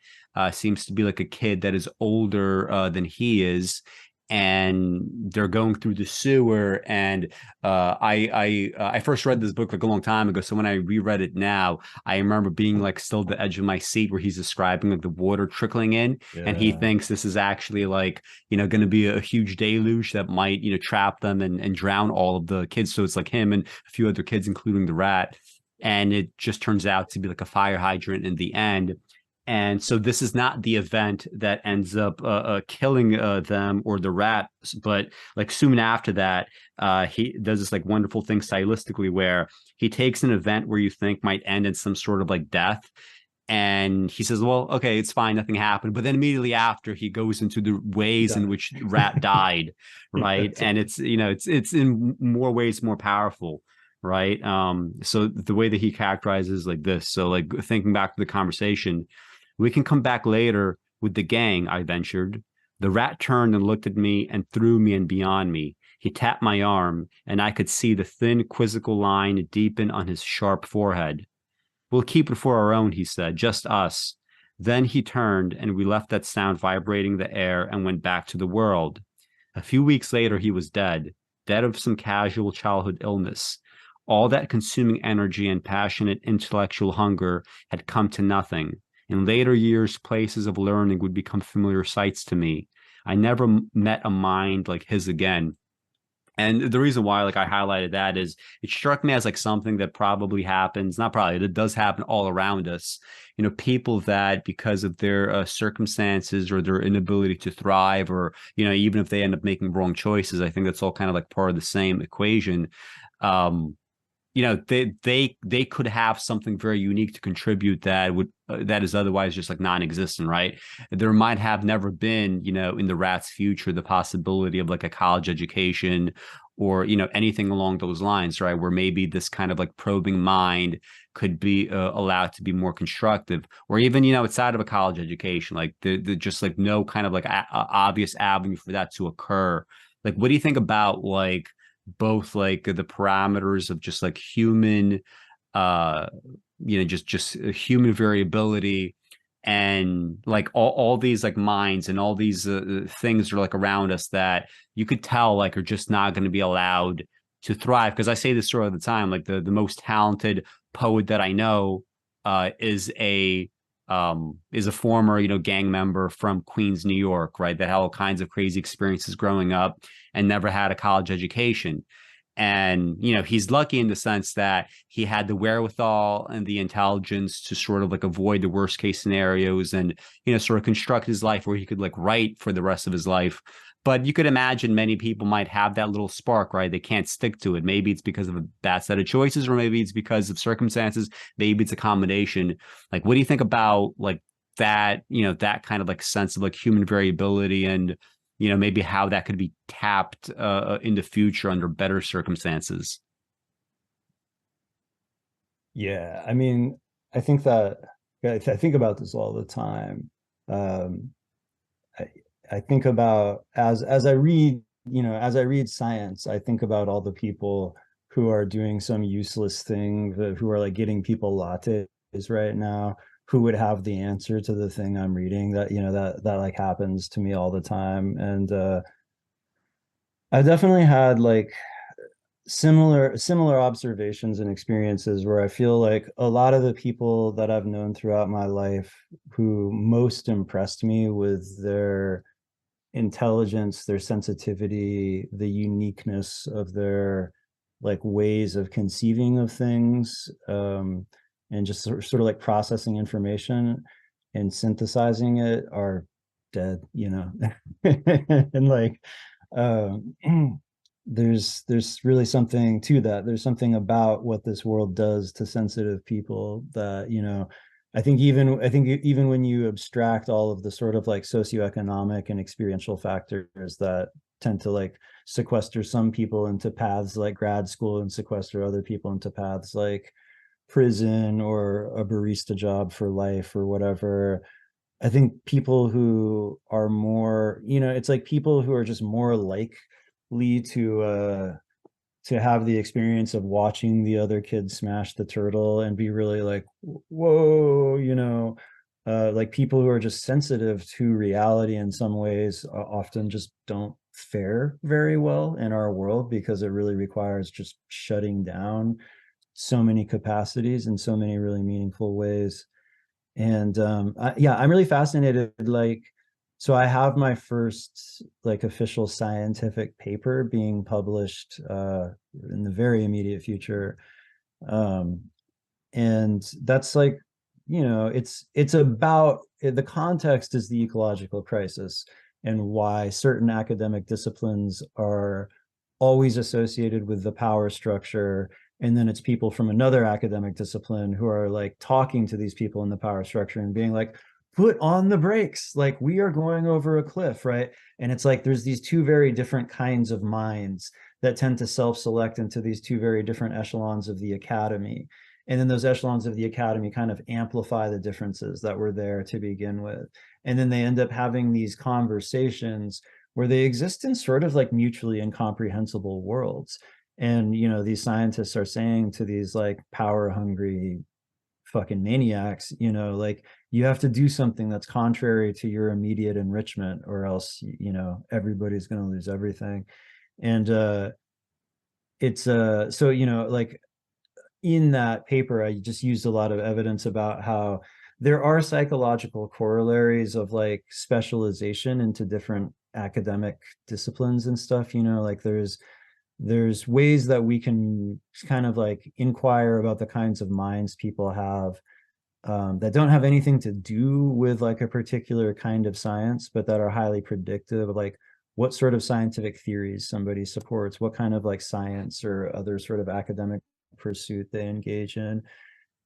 Seems to be like a kid that is older than he is, and they're going through the sewer. And I first read this book like a long time ago, so when I reread it now, I remember being like still at the edge of my seat where he's describing like the water trickling in, and he thinks this is actually like going to be a huge deluge that might trap them and drown all of the kids. So it's like him and a few other kids, including the Rat, and it just turns out to be like a fire hydrant in the end. And so this is not the event that ends up killing them or the Rats, but like soon after that, he does this like wonderful thing stylistically where he takes an event where you think might end in some sort of like death, and he says, well, okay, it's fine, nothing happened. But then immediately after, he goes into the ways in which Rat died, right? And it's it's in more ways more powerful, right? So the way that he characterizes like this, so like thinking back to the conversation, we can come back later with the gang, I ventured. The Rat turned and looked at me and through me and beyond me. He tapped my arm, and I could see the thin, quizzical line deepen on his sharp forehead. We'll keep it for our own, he said, just us. Then he turned, and we left that sound vibrating the air and went back to the world. A few weeks later, he was dead of some casual childhood illness. All that consuming energy and passionate intellectual hunger had come to nothing. In later years, places of learning would become familiar sights to me. I never met a mind like his again. And the reason why like I highlighted that is it struck me as like something that probably happens, not probably, that does happen all around us. People that because of their circumstances or their inability to thrive, or, even if they end up making wrong choices, I think that's all kind of like part of the same equation. They could have something very unique to contribute that would that is otherwise just like non-existent, right? There might have never been, in the Rat's future, the possibility of like a college education or anything along those lines, right? Where maybe this kind of like probing mind could be allowed to be more constructive, or even outside of a college education, like the just like no kind of like obvious avenue for that to occur. Like, what do you think about like both like the parameters of just like human just human variability, and like all these like minds and all these things are like around us that you could tell like are just not going to be allowed to thrive? Because I say this sort of the time, like the most talented poet that I know is a former gang member from Queens, New York, right, that had all kinds of crazy experiences growing up and never had a college education. And he's lucky in the sense that he had the wherewithal and the intelligence to sort of like avoid the worst case scenarios and sort of construct his life where he could like write for the rest of his life. But you could imagine many people might have that little spark, right? They can't stick to it. Maybe it's because of a bad set of choices, or maybe it's because of circumstances. Maybe it's a combination. Like, what do you think about like that, that kind of like sense of like human variability, and, maybe how that could be tapped in the future under better circumstances? Yeah, I mean, I think that I think about this all the time. I, I think about as I read, as I read science, I think about all the people who are doing some useless thing, who are like getting people lattes right now, who would have the answer to the thing I'm reading. That, that like happens to me all the time. And I definitely had like similar observations and experiences where I feel like a lot of the people that I've known throughout my life who most impressed me with their intelligence, their sensitivity, the uniqueness of their like ways of conceiving of things, and just sort of like processing information and synthesizing it are dead, and like um there's really something to that. There's something about what this world does to sensitive people that, I think even when you abstract all of the sort of like socioeconomic and experiential factors that tend to like sequester some people into paths like grad school and sequester other people into paths like prison or a barista job for life or whatever. I think people who are more, it's like people who are just more likely to have the experience of watching the other kid smash the turtle and be really like, whoa, like people who are just sensitive to reality in some ways often just don't fare very well in our world because it really requires just shutting down so many capacities in so many really meaningful ways. And yeah, I'm really fascinated. Like, so I have my first like official scientific paper being published in the very immediate future. Um, and that's like, it's about the context is the ecological crisis and why certain academic disciplines are always associated with the power structure, and then it's people from another academic discipline who are like talking to these people in the power structure and being like, put on the brakes, like we are going over a cliff, right? And it's like there's these two very different kinds of minds that tend to self-select into these two very different echelons of the academy, and then those echelons of the academy kind of amplify the differences that were there to begin with, and then they end up having these conversations where they exist in sort of like mutually incomprehensible worlds. And these scientists are saying to these like power hungry fucking maniacs, like you have to do something that's contrary to your immediate enrichment, or else everybody's going to lose everything. And it's so like in that paper, I just used a lot of evidence about how there are psychological corollaries of like specialization into different academic disciplines and stuff. Like there's ways that we can kind of like inquire about the kinds of minds people have, that don't have anything to do with like a particular kind of science, but that are highly predictive of like what sort of scientific theories somebody supports, what kind of like science or other sort of academic pursuit they engage in.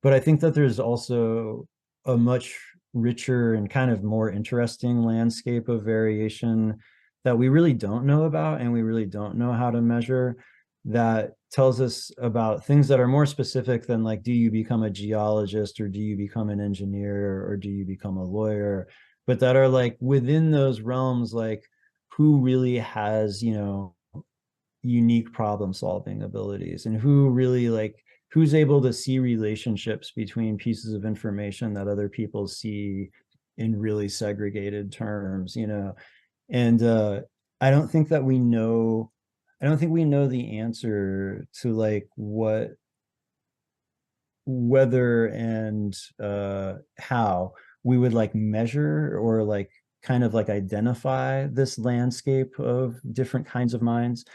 But I think that there's also a much richer and kind of more interesting landscape of variation that we really don't know about and we really don't know how to measure, that tells us about things that are more specific than like, do you become a geologist or do you become an engineer or do you become a lawyer, but that are like within those realms, like who really has, unique problem solving abilities, and who really like who's able to see relationships between pieces of information that other people see in really segregated terms, and I don't think that we know, I don't think we know the answer to like whether and how we would like measure or like kind of like identify this landscape of different kinds of minds.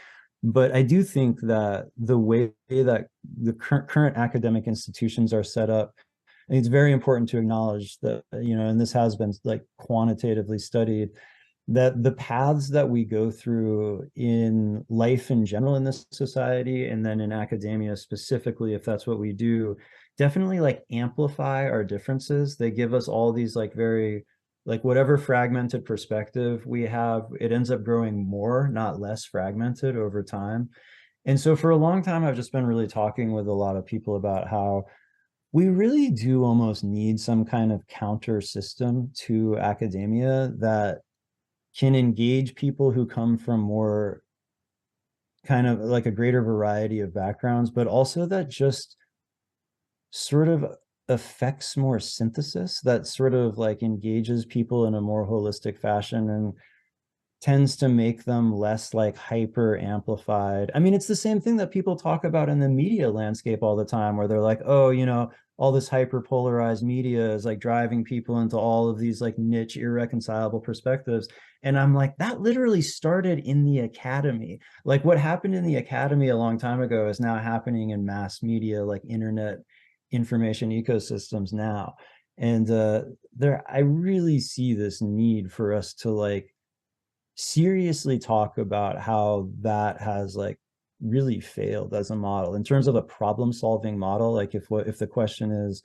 But I do think that the way that the current academic institutions are set up, and it's very important to acknowledge that, and this has been like quantitatively studied, that the paths that we go through in life in general in this society, and then in academia specifically, if that's what we do, definitely like amplify our differences. They give us all these like very, like whatever fragmented perspective we have, it ends up growing more, not less fragmented over time. And so for a long time, I've just been really talking with a lot of people about how we really do almost need some kind of counter system to academia that can engage people who come from more kind of like a greater variety of backgrounds, but also that just sort of affects more synthesis, that sort of like engages people in a more holistic fashion and tends to make them less like hyper amplified. I mean, it's the same thing that people talk about in the media landscape all the time, where they're like, oh, you know, all this hyper polarized media is like driving people into all of these like niche, irreconcilable perspectives. And I'm like, that literally started in the academy. Like what happened in the academy a long time ago is now happening in mass media, like internet information ecosystems now. And I really see this need for us to like seriously talk about how that has like really failed as a model in terms of a problem solving model. Like if the question is,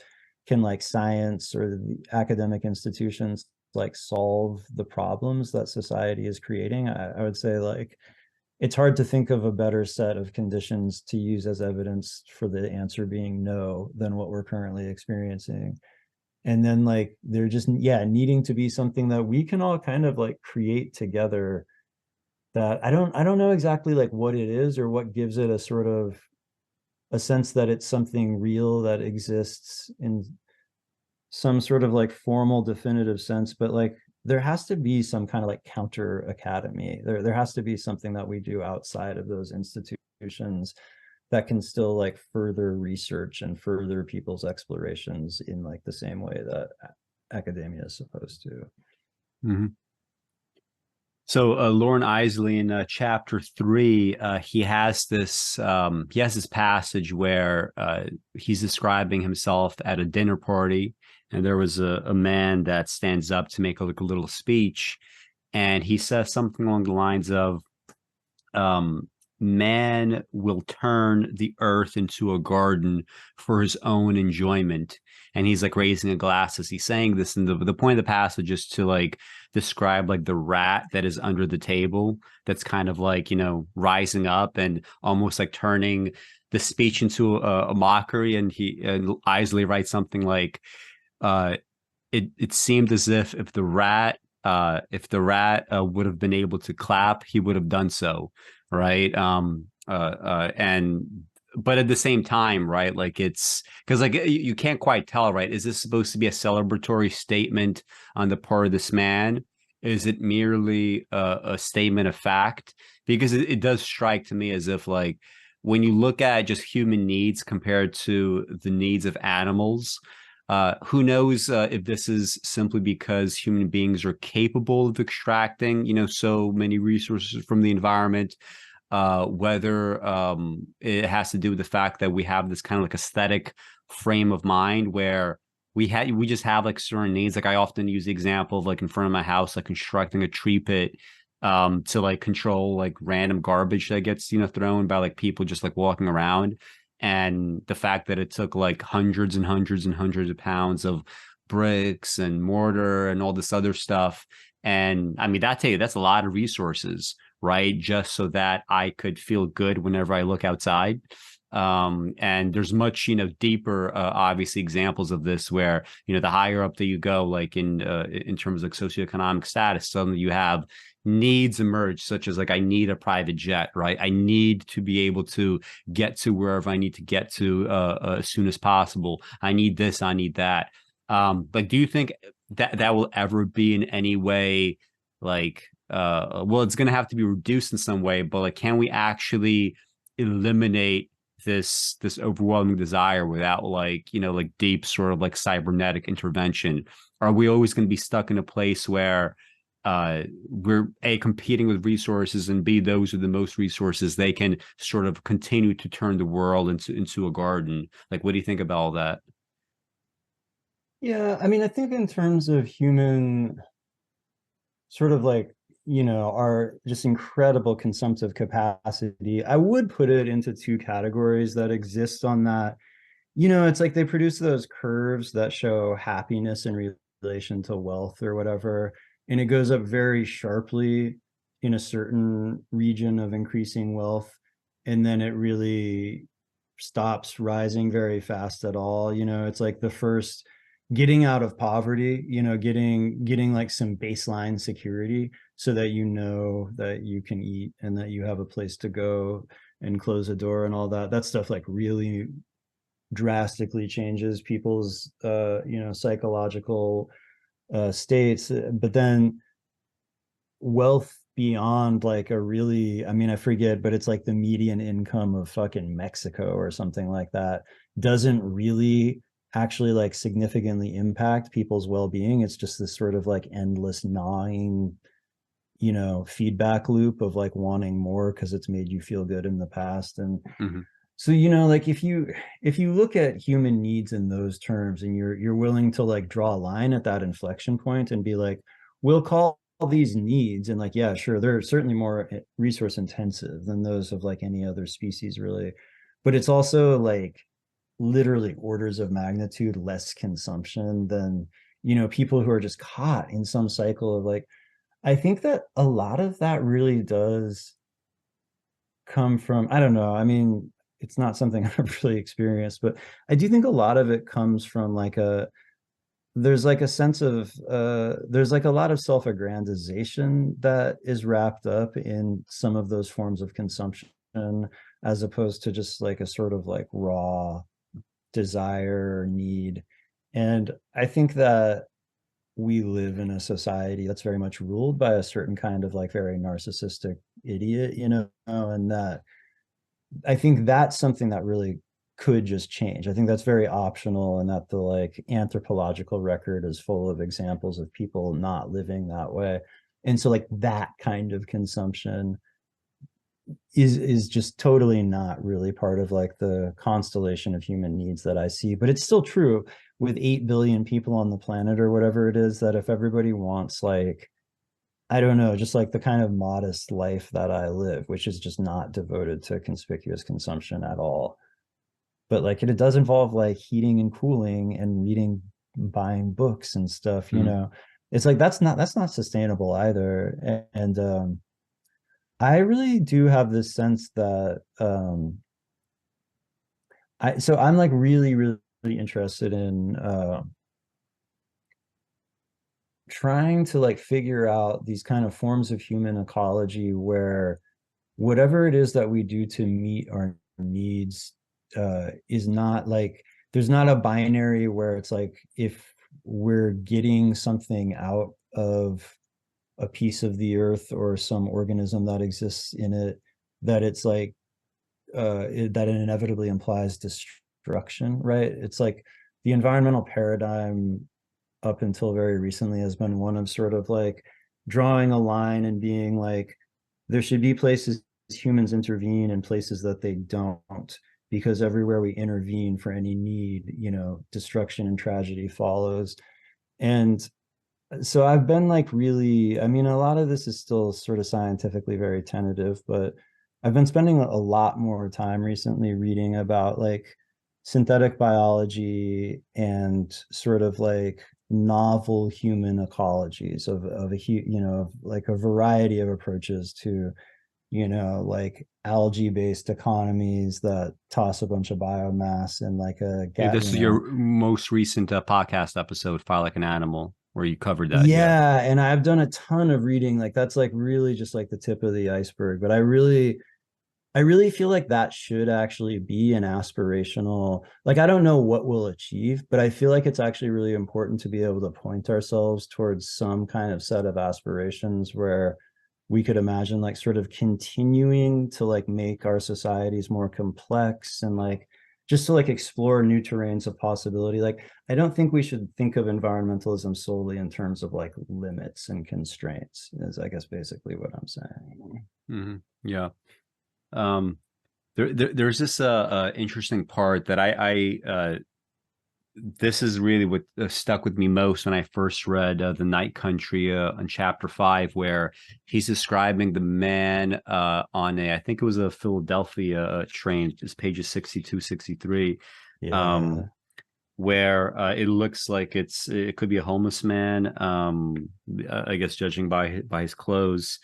can like science or the academic institutions like solve the problems that society is creating, I would say like it's hard to think of a better set of conditions to use as evidence for the answer being no than what we're currently experiencing. And then like they're just, yeah, needing to be something that we can all kind of like create together, that I don't know exactly like what it is or what gives it a sort of a sense that it's something real that exists in some sort of like formal definitive sense, but like there has to be some kind of like counter academy. There has to be something that we do outside of those institutions that can still like further research and further people's explorations in like the same way that academia is supposed to. Mm-hmm. So Loren Eiseley in chapter 3, he has this passage where he's describing himself at a dinner party, and there was a man that stands up to make like a little speech, and he says something along the lines of, man will turn the earth into a garden for his own enjoyment. And he's like raising a glass as he's saying this. And the point of the passage is to like describe like the rat that is under the table, that's kind of like, you know, rising up and almost like turning the speech into a mockery. And Isley writes something like, it seemed as if the rat would have been able to clap, he would have done so, right? And but at the same time, right, like it's because like you can't quite tell, right? Is this supposed to be a celebratory statement on the part of this man? Is it merely a statement of fact? Because it does strike to me as if like when you look at just human needs compared to the needs of animals, who knows if this is simply because human beings are capable of extracting, you know, so many resources from the environment, whether it has to do with the fact that we have this kind of like aesthetic frame of mind where we just have like certain needs. Like I often use the example of like in front of my house, like constructing a tree pit to like control like random garbage that gets, you know, thrown by like people just like walking around. And the fact that it took like hundreds and hundreds and hundreds of pounds of bricks and mortar and all this other stuff. And I mean, that's a lot of resources, right? Just so that I could feel good whenever I look outside. And there's much, you know, deeper, obviously examples of this where, you know, the higher up that you go, like in terms of socioeconomic status, suddenly you have needs emerge, such as like, I need a private jet, right? I need to be able to get to wherever I need to get to as soon as possible. I need this, I need that. Like, do you think that will ever be in any way like, well, it's going to have to be reduced in some way, but like, can we actually eliminate this overwhelming desire without like, you know, like deep sort of like cybernetic intervention? Are we always going to be stuck in a place where we're A, competing with resources, and B, those with the most resources, they can sort of continue to turn the world into a garden? Like, what do you think about all that? Yeah, I mean, I think in terms of human sort of like, you know, our just incredible consumptive capacity, I would put it into two categories that exist on that. You know, it's like they produce those curves that show happiness in relation to wealth or whatever, and it goes up very sharply in a certain region of increasing wealth, and then it really stops rising very fast at all. You know, it's like the first getting out of poverty, getting like some baseline security so that you know that you can eat and that you have a place to go and close a door and all that. That stuff like really drastically changes people's psychological states. But then wealth beyond like a really, I mean, I forget, but it's like the median income of fucking Mexico or something like that, doesn't really actually like significantly impact people's well-being. It's just this sort of like endless gnawing, feedback loop of like wanting more because it's made you feel good in the past. And Mm-hmm. so, like if you look at human needs in those terms and you're willing to like draw a line at that inflection point and be like, we'll call these needs, and like, yeah, sure, they're certainly more resource intensive than those of like any other species, really. But it's also like literally orders of magnitude less consumption than, people who are just caught in some cycle of like, I think that a lot of that really does come from, I don't know, I mean, it's not something I've really experienced, but I do think a lot of it comes from like there's like a sense of there's like a lot of self-aggrandization that is wrapped up in some of those forms of consumption, as opposed to just like a sort of like raw desire or need. And I think that we live in a society that's very much ruled by a certain kind of like very narcissistic idiot, and that I think that's something that really could just change. I think that's very optional, and that the like anthropological record is full of examples of people not living that way. And so like that kind of consumption is just totally not really part of like the constellation of human needs that I see. But it's still true with 8 billion people on the planet or whatever it is, that if everybody wants like, I don't know, just like the kind of modest life that I live, which is just not devoted to conspicuous consumption at all. But like it does involve like heating and cooling and reading, buying books and stuff, It's like that's not sustainable either. And I really do have this sense that I'm like really, really interested in trying to like figure out these kind of forms of human ecology where whatever it is that we do to meet our needs is not like, there's not a binary where it's like if we're getting something out of a piece of the earth or some organism that exists in it, that it's like that it inevitably implies destruction, right? It's like the environmental paradigm up until very recently has been one of sort of like drawing a line and being like, there should be places humans intervene and places that they don't, because everywhere we intervene for any need, destruction and tragedy follows. And so I've been like really, I mean, a lot of this is still sort of scientifically very tentative, but I've been spending a lot more time recently reading about like synthetic biology and sort of like novel human ecologies of like a variety of approaches to, like algae-based economies that toss a bunch of biomass in like a Yeah, gas, this is your most recent podcast episode, File Like an Animal, where you covered that. Yeah. Yeah, and I've done a ton of reading. Like that's like really just like the tip of the iceberg. But I really feel like that should actually be an aspirational, like I don't know what we'll achieve, but I feel like it's actually really important to be able to point ourselves towards some kind of set of aspirations where we could imagine like sort of continuing to like make our societies more complex and like just to like explore new terrains of possibility. Like I don't think we should think of environmentalism solely in terms of like limits and constraints, is I guess basically what I'm saying. Mm-hmm. Yeah. There's this interesting part that this is really what stuck with me most when I first read The Night Country on chapter 5, where he's describing the man on I think it was a Philadelphia train, just pages 62, 63, Yeah. where it looks like it could be a homeless man, I guess judging by his clothes,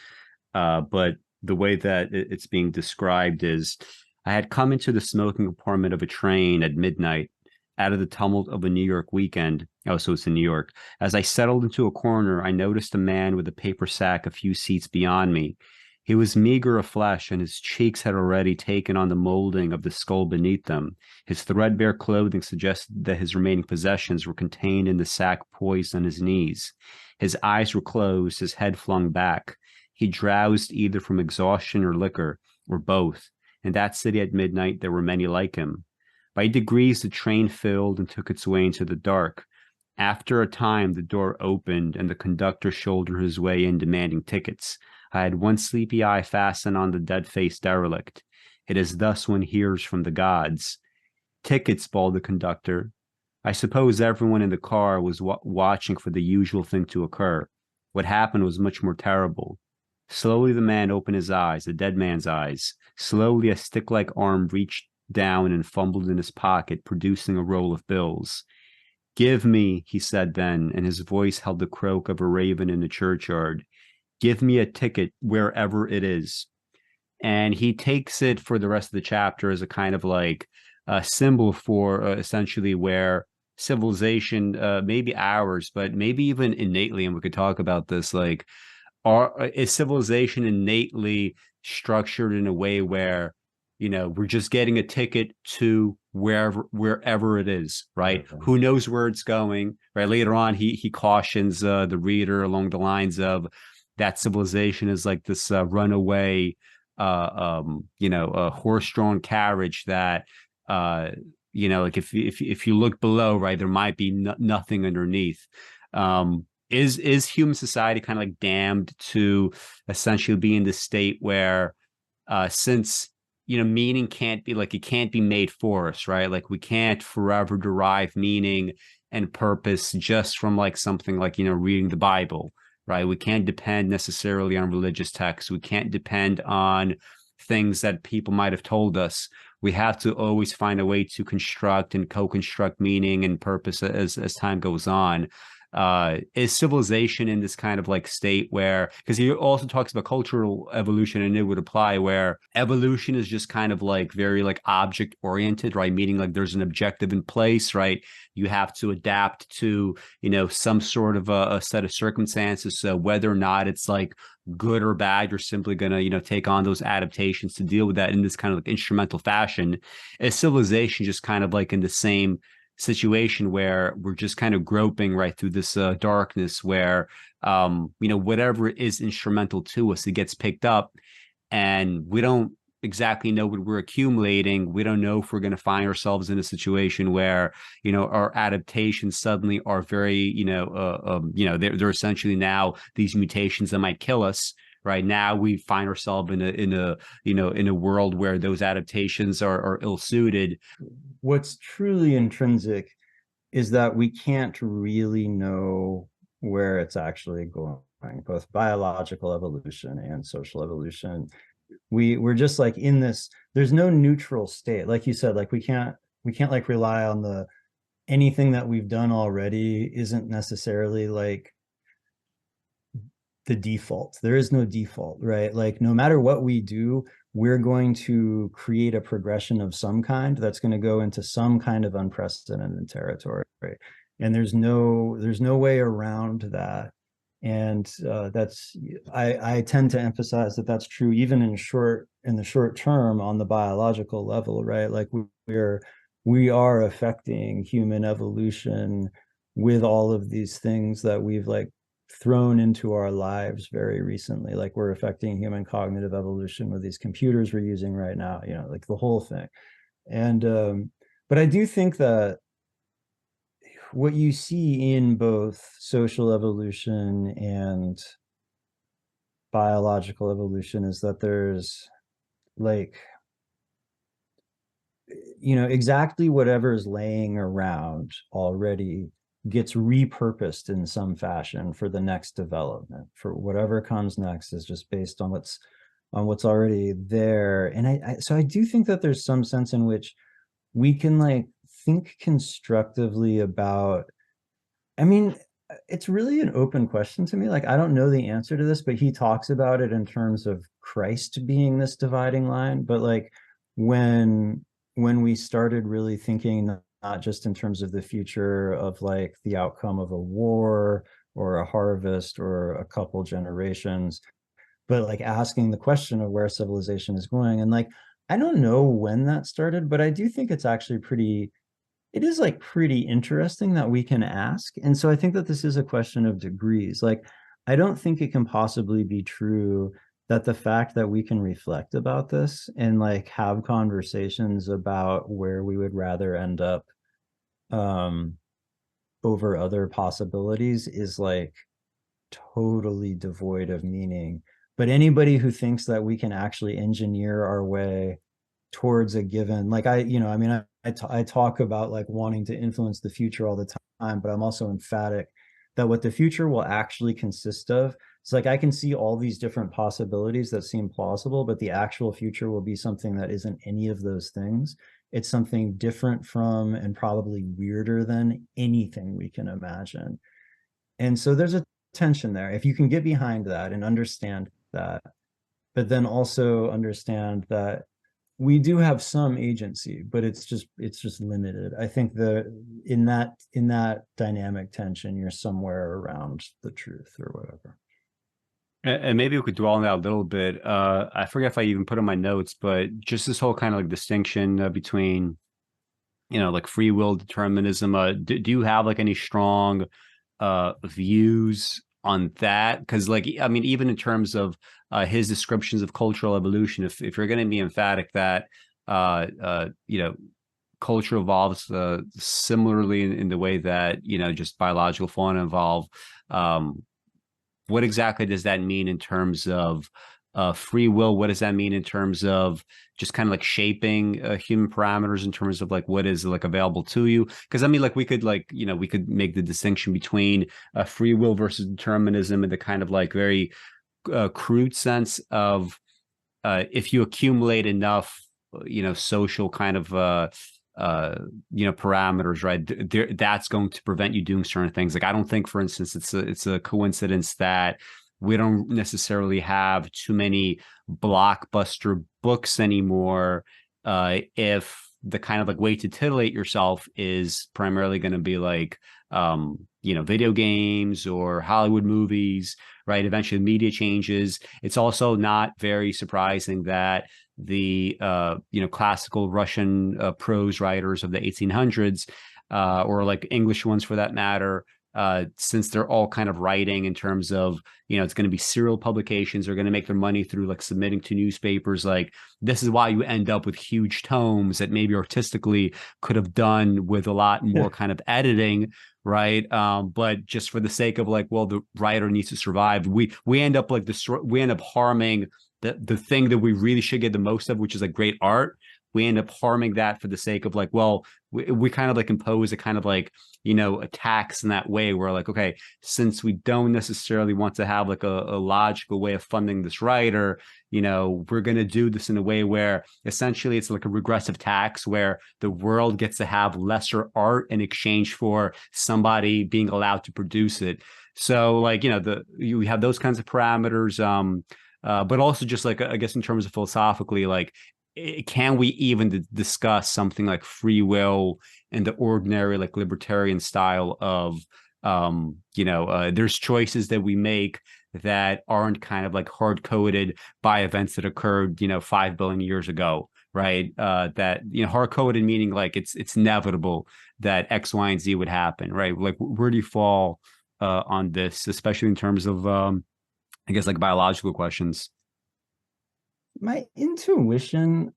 but the way that it's being described is, I had come into the smoking compartment of a train at midnight out of the tumult of a New York weekend. Oh, so it's in New York. As I settled into a corner, I noticed a man with a paper sack a few seats beyond me. He was meager of flesh, and his cheeks had already taken on the molding of the skull beneath them. His threadbare clothing suggested that his remaining possessions were contained in the sack poised on his knees. His eyes were closed, his head flung back. He drowsed either from exhaustion or liquor, or both. In that city at midnight, there were many like him. By degrees, the train filled and took its way into the dark. After a time, the door opened and the conductor shouldered his way in, demanding tickets. I had one sleepy eye fastened on the dead-faced derelict. It is thus one hears from the gods. Tickets, bawled the conductor. I suppose everyone in the car was watching for the usual thing to occur. What happened was much more terrible. Slowly, the man opened his eyes, the dead man's eyes. Slowly, a stick-like arm reached down and fumbled in his pocket, producing a roll of bills. Give me, he said then, and his voice held the croak of a raven in the churchyard. Give me a ticket wherever it is. And he takes it for the rest of the chapter as a kind of like a symbol for essentially where civilization, maybe ours, but maybe even innately, and we could talk about this, like, is civilization innately structured in a way where, you know, we're just getting a ticket to wherever it is, right? Okay. Who knows where it's going, right? Later on, he cautions the reader along the lines of that civilization is like this runaway, horse-drawn carriage that, like if you look below, right, there might be nothing underneath. Is human society kind of like damned to essentially be in this state where, since meaning can't be like, it can't be made for us, right? Like we can't forever derive meaning and purpose just from like something like, reading the Bible, right? We can't depend necessarily on religious texts. We can't depend on things that people might have told us. We have to always find a way to construct and co-construct meaning and purpose as time goes on. Is civilization in this kind of like state where, because he also talks about cultural evolution, and it would apply where evolution is just kind of like very like object oriented, right? Meaning like there's an objective in place, right? You have to adapt to, some sort of a set of circumstances. So whether or not it's like good or bad, you're simply going to, take on those adaptations to deal with that in this kind of like instrumental fashion. Is civilization just kind of like in the same situation where we're just kind of groping right through this darkness where, whatever is instrumental to us, it gets picked up and we don't exactly know what we're accumulating. We don't know if we're going to find ourselves in a situation where, our adaptations suddenly are very, they're essentially now these mutations that might kill us. Right now, we find ourselves in a world where those adaptations are ill-suited. What's truly intrinsic is that we can't really know where it's actually going, both biological evolution and social evolution. We're just like in this, there's no neutral state. Like you said, like we can't like rely on anything that we've done already isn't necessarily like the default. There is no default, right? Like no matter what we do, we're going to create a progression of some kind that's going to go into some kind of unprecedented territory, right? And there's no way around that. And I tend to emphasize that that's true even in the short term on the biological level, right? Like we are affecting human evolution with all of these things that we've like thrown into our lives very recently. Like we're affecting human cognitive evolution with these computers we're using right now, like the whole thing. And but I do think that what you see in both social evolution and biological evolution is that there's like, exactly whatever is laying around already gets repurposed in some fashion for the next development. For whatever comes next is just based on what's already there. And so I do think that there's some sense in which we can like think constructively about, I mean, it's really an open question to me. Like, I don't know the answer to this, but he talks about it in terms of Christ being this dividing line. But like when we started really thinking not just in terms of the future of like the outcome of a war or a harvest or a couple generations, but like asking the question of where civilization is going. And like, I don't know when that started, but I do think it's actually it is like pretty interesting that we can ask. And so I think that this is a question of degrees. Like, I don't think it can possibly be true that the fact that we can reflect about this and like have conversations about where we would rather end up um, over other possibilities is like totally devoid of meaning. But anybody who thinks that we can actually engineer our way towards a given, like I mean, I talk about like wanting to influence the future all the time, but I'm also emphatic that what the future will actually consist of. It's like I can see all these different possibilities that seem plausible, but the actual future will be something that isn't any of those things. It's something different from and probably weirder than anything we can imagine. And so there's a tension there. If you can get behind that and understand that, but then also understand that we do have some agency, but it's just limited. I think in that dynamic tension, you're somewhere around the truth or whatever. And maybe we could dwell on that a little bit. I forget if I even put in my notes, but just this whole kind of like distinction between, like free will determinism. Do you have like any strong views on that? Because like, I mean, even in terms of his descriptions of cultural evolution, if you're going to be emphatic that, culture evolves similarly in the way that, just biological fauna evolve, what exactly does that mean in terms of free will? What does that mean in terms of just kind of like shaping human parameters in terms of like what is like available to you? Because I mean, like we could make the distinction between free will versus determinism in the kind of like very crude sense of if you accumulate enough, social kind of parameters, right? That's going to prevent you doing certain things. Like I don't think, for instance, it's a coincidence that we don't necessarily have too many blockbuster books anymore. If the kind of like way to titillate yourself is primarily going to be like, video games or Hollywood movies, right? Eventually the media changes. It's also not very surprising that the classical Russian prose writers of the 1800s, or like English ones for that matter, since they're all kind of writing in terms of, it's going to be serial publications, they're going to make their money through like submitting to newspapers. Like this is why you end up with huge tomes that maybe artistically could have done with a lot more kind of editing, right? But just for the sake of like, well, the writer needs to survive, we end up like we end up harming the thing that we really should get the most of, which is like great art. We end up harming that for the sake of like, well, we kind of like impose a kind of like, a tax in that way where like, okay, since we don't necessarily want to have like a logical way of funding this writer, we're going to do this in a way where essentially it's like a regressive tax where the world gets to have lesser art in exchange for somebody being allowed to produce it. So like, you have those kinds of parameters. But also just like, I guess in terms of philosophically, like, can we even discuss something like free will in the ordinary, like libertarian style of, there's choices that we make that aren't kind of like hard coded by events that occurred, 5 billion years ago, right? That, hard coded meaning like it's inevitable that X, Y, and Z would happen, right? Like, where do you fall on this, especially in terms of, I guess like biological questions? My intuition,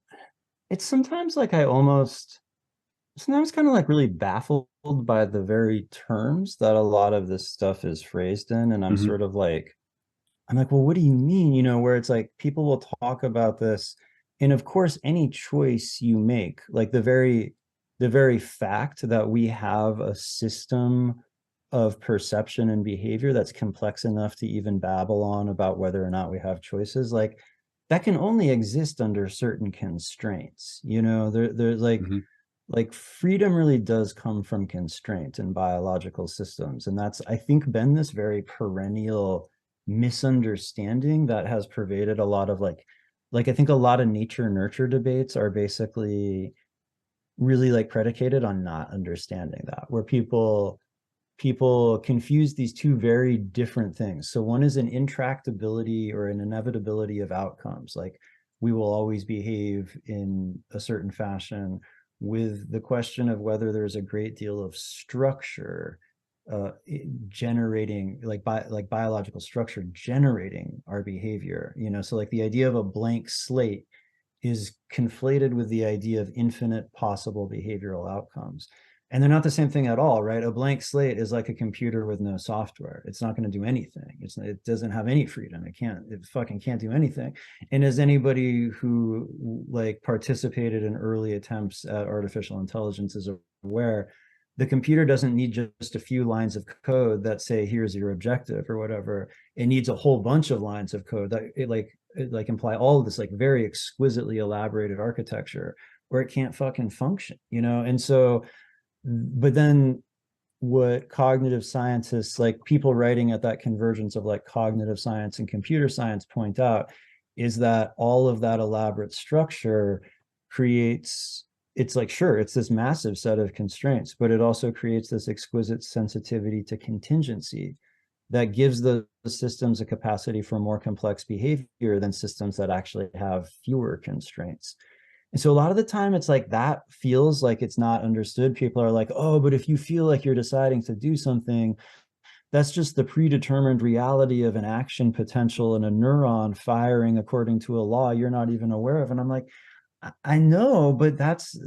it's sometimes like sometimes kind of like really baffled by the very terms that a lot of this stuff is phrased in. And Mm-hmm. I'm like, well, what do you mean? Where it's like people will talk about this. And of course, any choice you make, like the very fact that we have a system of perception and behavior that's complex enough to even babble on about whether or not we have choices, like that can only exist under certain constraints. There's Mm-hmm. like freedom really does come from constraint in biological systems. And that's, I think, been this very perennial misunderstanding that has pervaded a lot of like I think a lot of nature nurture debates are basically really like predicated on not understanding that, where people confuse these two very different things. So one is an intractability or an inevitability of outcomes, like we will always behave in a certain fashion, with the question of whether there's a great deal of structure generating, like biological structure generating our behavior. So like the idea of a blank slate is conflated with the idea of infinite possible behavioral outcomes. And they're not the same thing at all, right? A blank slate is like a computer with no software. It's not going to do anything. It doesn't have any freedom. It fucking can't do anything. And as anybody who like participated in early attempts at artificial intelligence is aware, the computer doesn't need just a few lines of code that say, here's your objective or whatever. It needs a whole bunch of lines of code that it imply all of this like very exquisitely elaborated architecture, or it can't fucking function, And so, but then what cognitive scientists, like people writing at that convergence of like cognitive science and computer science, point out is that all of that elaborate structure creates, it's like, sure, it's this massive set of constraints, but it also creates this exquisite sensitivity to contingency that gives the systems a capacity for more complex behavior than systems that actually have fewer constraints. And so a lot of the time it's like that feels like it's not understood. People are like, oh, but if you feel like you're deciding to do something, that's just the predetermined reality of an action potential and a neuron firing according to a law you're not even aware of. And I'm like, I know, but that's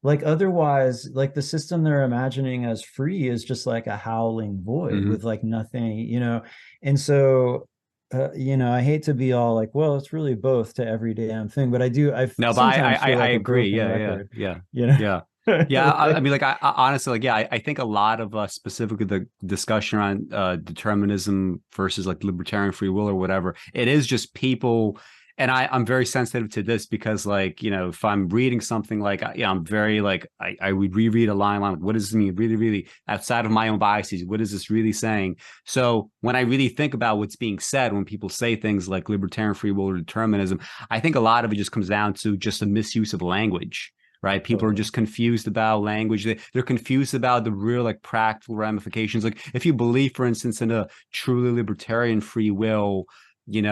like, otherwise, like the system they're imagining as free is just like a howling void with like nothing. And so I hate to be all like, well, it's really both to every damn thing, but I No, but sometimes feel I like a agree. broken Yeah, record, yeah, you know? yeah. Yeah, I mean, like, I honestly, like, yeah, I think a lot of specifically the discussion around determinism versus like libertarian free will or whatever, it is just people, and I'm very sensitive to this because, like, if I'm reading something like, I'm very like, I would reread a line, like, what does this mean? Really, really outside of my own biases, what is this really saying? So when I really think about what's being said, when people say things like libertarian free will or determinism, I think a lot of it just comes down to just a misuse of language. Right. People are just confused about language. They're confused about the real like practical ramifications. Like if you believe, for instance, in a truly libertarian free will, like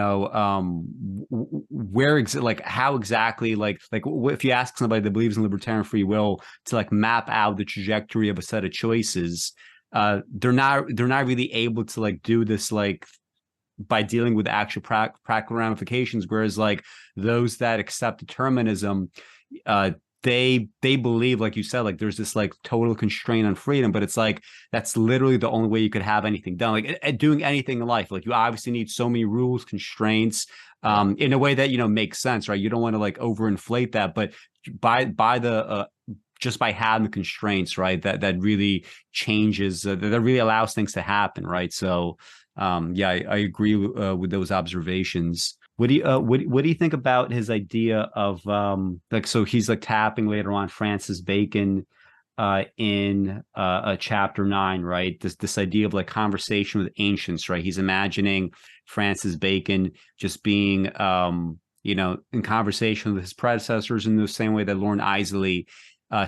how exactly like if you ask somebody that believes in libertarian free will to like map out the trajectory of a set of choices, they're not really able to like do this like by dealing with actual practical ramifications. Whereas like those that accept determinism, they believe, like you said, like there's this like total constraint on freedom, but it's like that's literally the only way you could have anything done, like doing anything in life. Like you obviously need so many rules, constraints, in a way that makes sense, right? You don't want to like overinflate that, but by the just by having the constraints, right, that really changes, that really allows things to happen, right? So yeah, I agree with those observations. What do you what do you think about his idea of like, so he's like tapping later on Francis Bacon in chapter 9, right? This idea of like conversation with ancients, right? He's imagining Francis Bacon just being in conversation with his predecessors in the same way that Loren Eiseley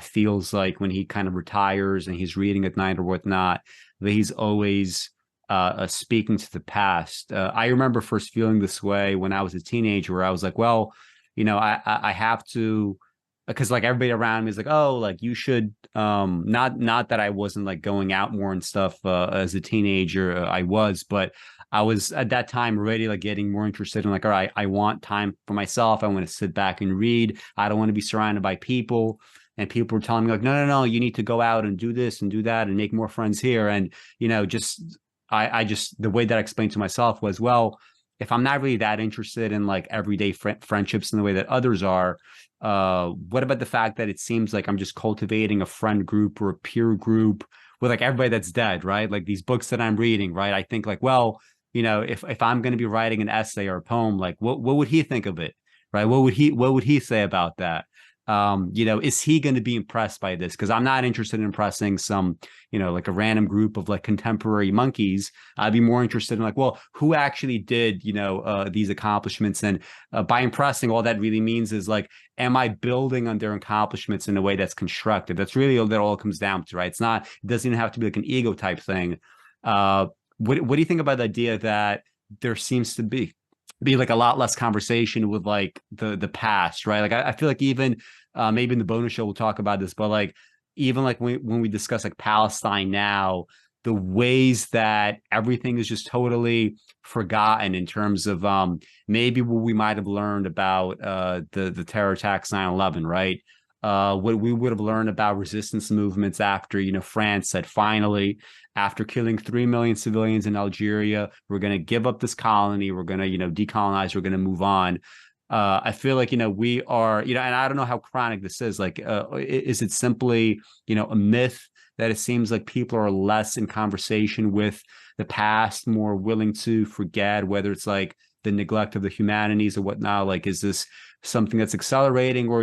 feels like when he kind of retires and he's reading at night or whatnot, that he's always speaking to the past. I remember first feeling this way when I was a teenager, where I was like, well, I have to, because like everybody around me is like, oh, like you should, not that I wasn't like going out more and stuff as a teenager, I was, but I was at that time already like getting more interested in like, all right, I want time for myself. I want to sit back and read. I don't want to be surrounded by people. And people were telling me like, no, you need to go out and do this and do that and make more friends here. And, just, I just, the way that I explained to myself was, well, if I'm not really that interested in like everyday friendships in the way that others are, what about the fact that it seems like I'm just cultivating a friend group or a peer group with like everybody that's dead, right? Like these books that I'm reading, right? I think like, well, if I'm going to be writing an essay or a poem, like what would he think of it, right? What would he say about that? Is he going to be impressed by this? Because I'm not interested in impressing some, like a random group of like contemporary monkeys. I'd be more interested in like, well, who actually did, these accomplishments? And by impressing, all that really means is like, am I building on their accomplishments in a way that's constructive? That's really all that all comes down to, right? It doesn't even have to be like an ego type thing. What do you think about the idea that there seems to be like a lot less conversation with like the past, right? Like I feel like even maybe in the bonus show we'll talk about this, but like even like when we discuss like Palestine now, the ways that everything is just totally forgotten in terms of maybe what we might have learned about the terror attacks 9/11, right? What we would have learned about resistance movements after, France said finally, after killing 3 million civilians in Algeria, we're going to give up this colony. We're going to, decolonize. We're going to move on. I feel like, we are, and I don't know how chronic this is. Like, is it simply, a myth that it seems like people are less in conversation with the past, more willing to forget, whether it's like the neglect of the humanities or whatnot? Like, is this something that's accelerating, or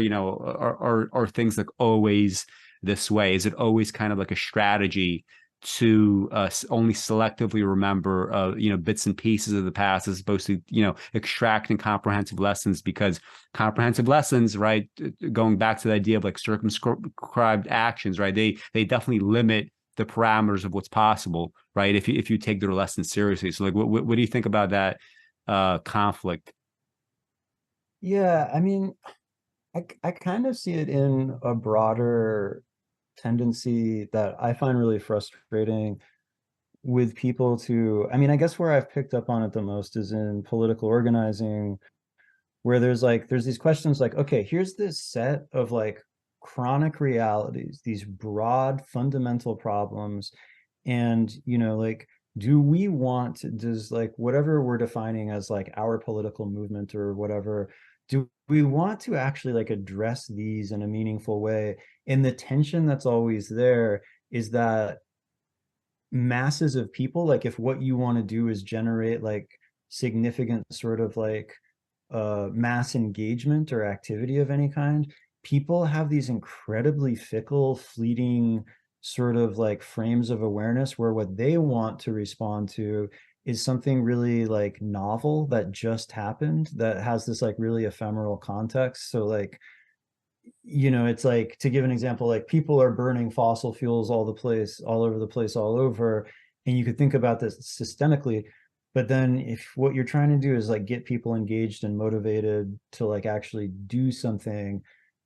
are things like always this way? Is it always kind of like a strategy to only selectively remember bits and pieces of the past, as opposed to extracting comprehensive lessons? Because comprehensive lessons, right, going back to the idea of like circumscribed actions, right, they definitely limit the parameters of what's possible, right, if you take their lessons seriously. So like what do you think about that conflict? Yeah, I mean, I kind of see it in a broader tendency that I find really frustrating with people to, I mean, I guess where I've picked up on it the most is in political organizing, where there's these questions like, okay, here's this set of like chronic realities, these broad fundamental problems, and like, does like whatever we're defining as like our political movement or whatever, do we want to actually like address these in a meaningful way? And the tension that's always there is that masses of people, like if what you want to do is generate like significant sort of like mass engagement or activity of any kind, people have these incredibly fickle, fleeting sort of like frames of awareness where what they want to respond to is something really like novel that just happened, that has this like really ephemeral context. So like, it's like, to give an example, like people are burning fossil fuels all over the place, all over. And you could think about this systemically, but then if what you're trying to do is like get people engaged and motivated to like actually do something,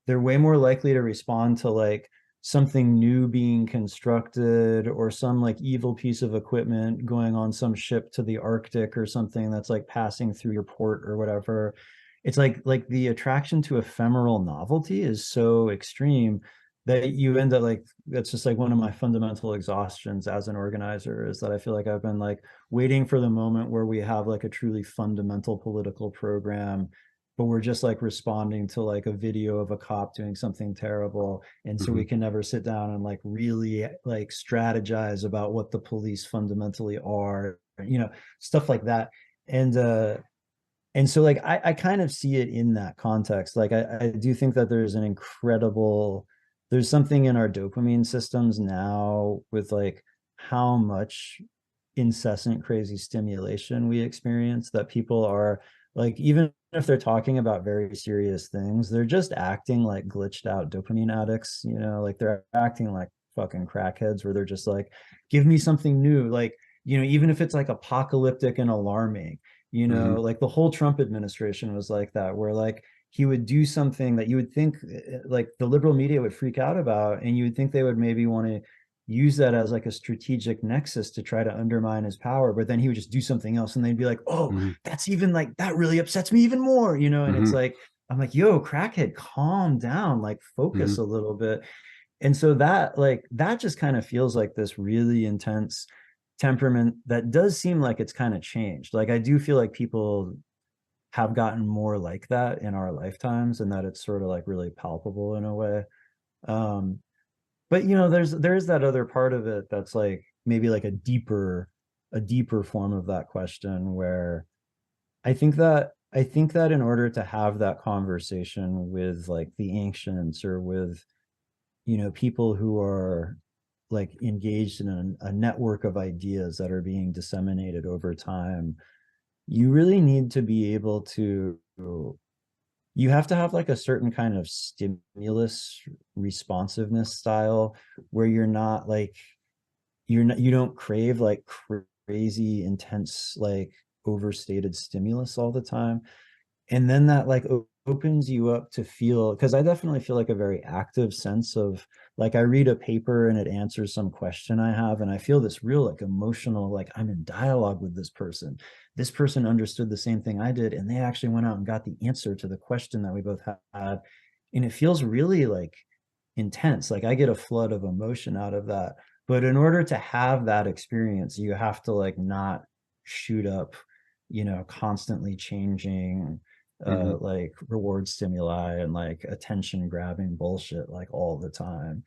they're way more likely to respond to like something new being constructed, or some like evil piece of equipment going on some ship to the Arctic or something that's like passing through your port or whatever. It's like the attraction to ephemeral novelty is so extreme that you end up like, that's just like one of my fundamental exhaustions as an organizer, is that I feel like I've been like waiting for the moment where we have like a truly fundamental political program, but we're just like responding to like a video of a cop doing something terrible. And so we Mm-hmm. can never sit down and like really like strategize about what the police fundamentally are, stuff like that. And so like I kind of see it in that context. Like I do think that there's something in our dopamine systems now with like how much incessant crazy stimulation we experience, that people are like, even if they're talking about very serious things, they're just acting like glitched out dopamine addicts, like they're acting like fucking crackheads, where they're just like, give me something new. Like, even if it's like apocalyptic and alarming, Mm-hmm. like the whole Trump administration was like that, where like he would do something that you would think like the liberal media would freak out about, and you would think they would maybe want to use that as like a strategic nexus to try to undermine his power, but then he would just do something else and they'd be like, oh, Mm-hmm. that's even like, that really upsets me even more, and it's Mm-hmm. like, I'm like, yo, crackhead, calm down, like focus Mm-hmm. a little bit. And so that just kind of feels like this really intense temperament that does seem like it's kind of changed. Like I do feel like people have gotten more like that in our lifetimes, and that it's sort of like really palpable in a way. um but there's that other part of it that's like maybe like a deeper form of that question, where I think that I think that in order to have that conversation with like the ancients or with, people who are like engaged in a network of ideas that are being disseminated over time, you really need to be able to, you have to have like a certain kind of stimulus responsiveness style where you're not like, you don't crave like crazy intense like overstated stimulus all the time, and then that like opens you up to feel, because I definitely feel like a very active sense of like, I read a paper and it answers some question I have, and I feel this real like emotional, like I'm in dialogue with this person understood the same thing I did, and they actually went out and got the answer to the question that we both had, and it feels really like intense. Like I get a flood of emotion out of that. But in order to have that experience, you have to like not shoot up, constantly changing Hmm. like reward stimuli and like attention grabbing bullshit like all the time.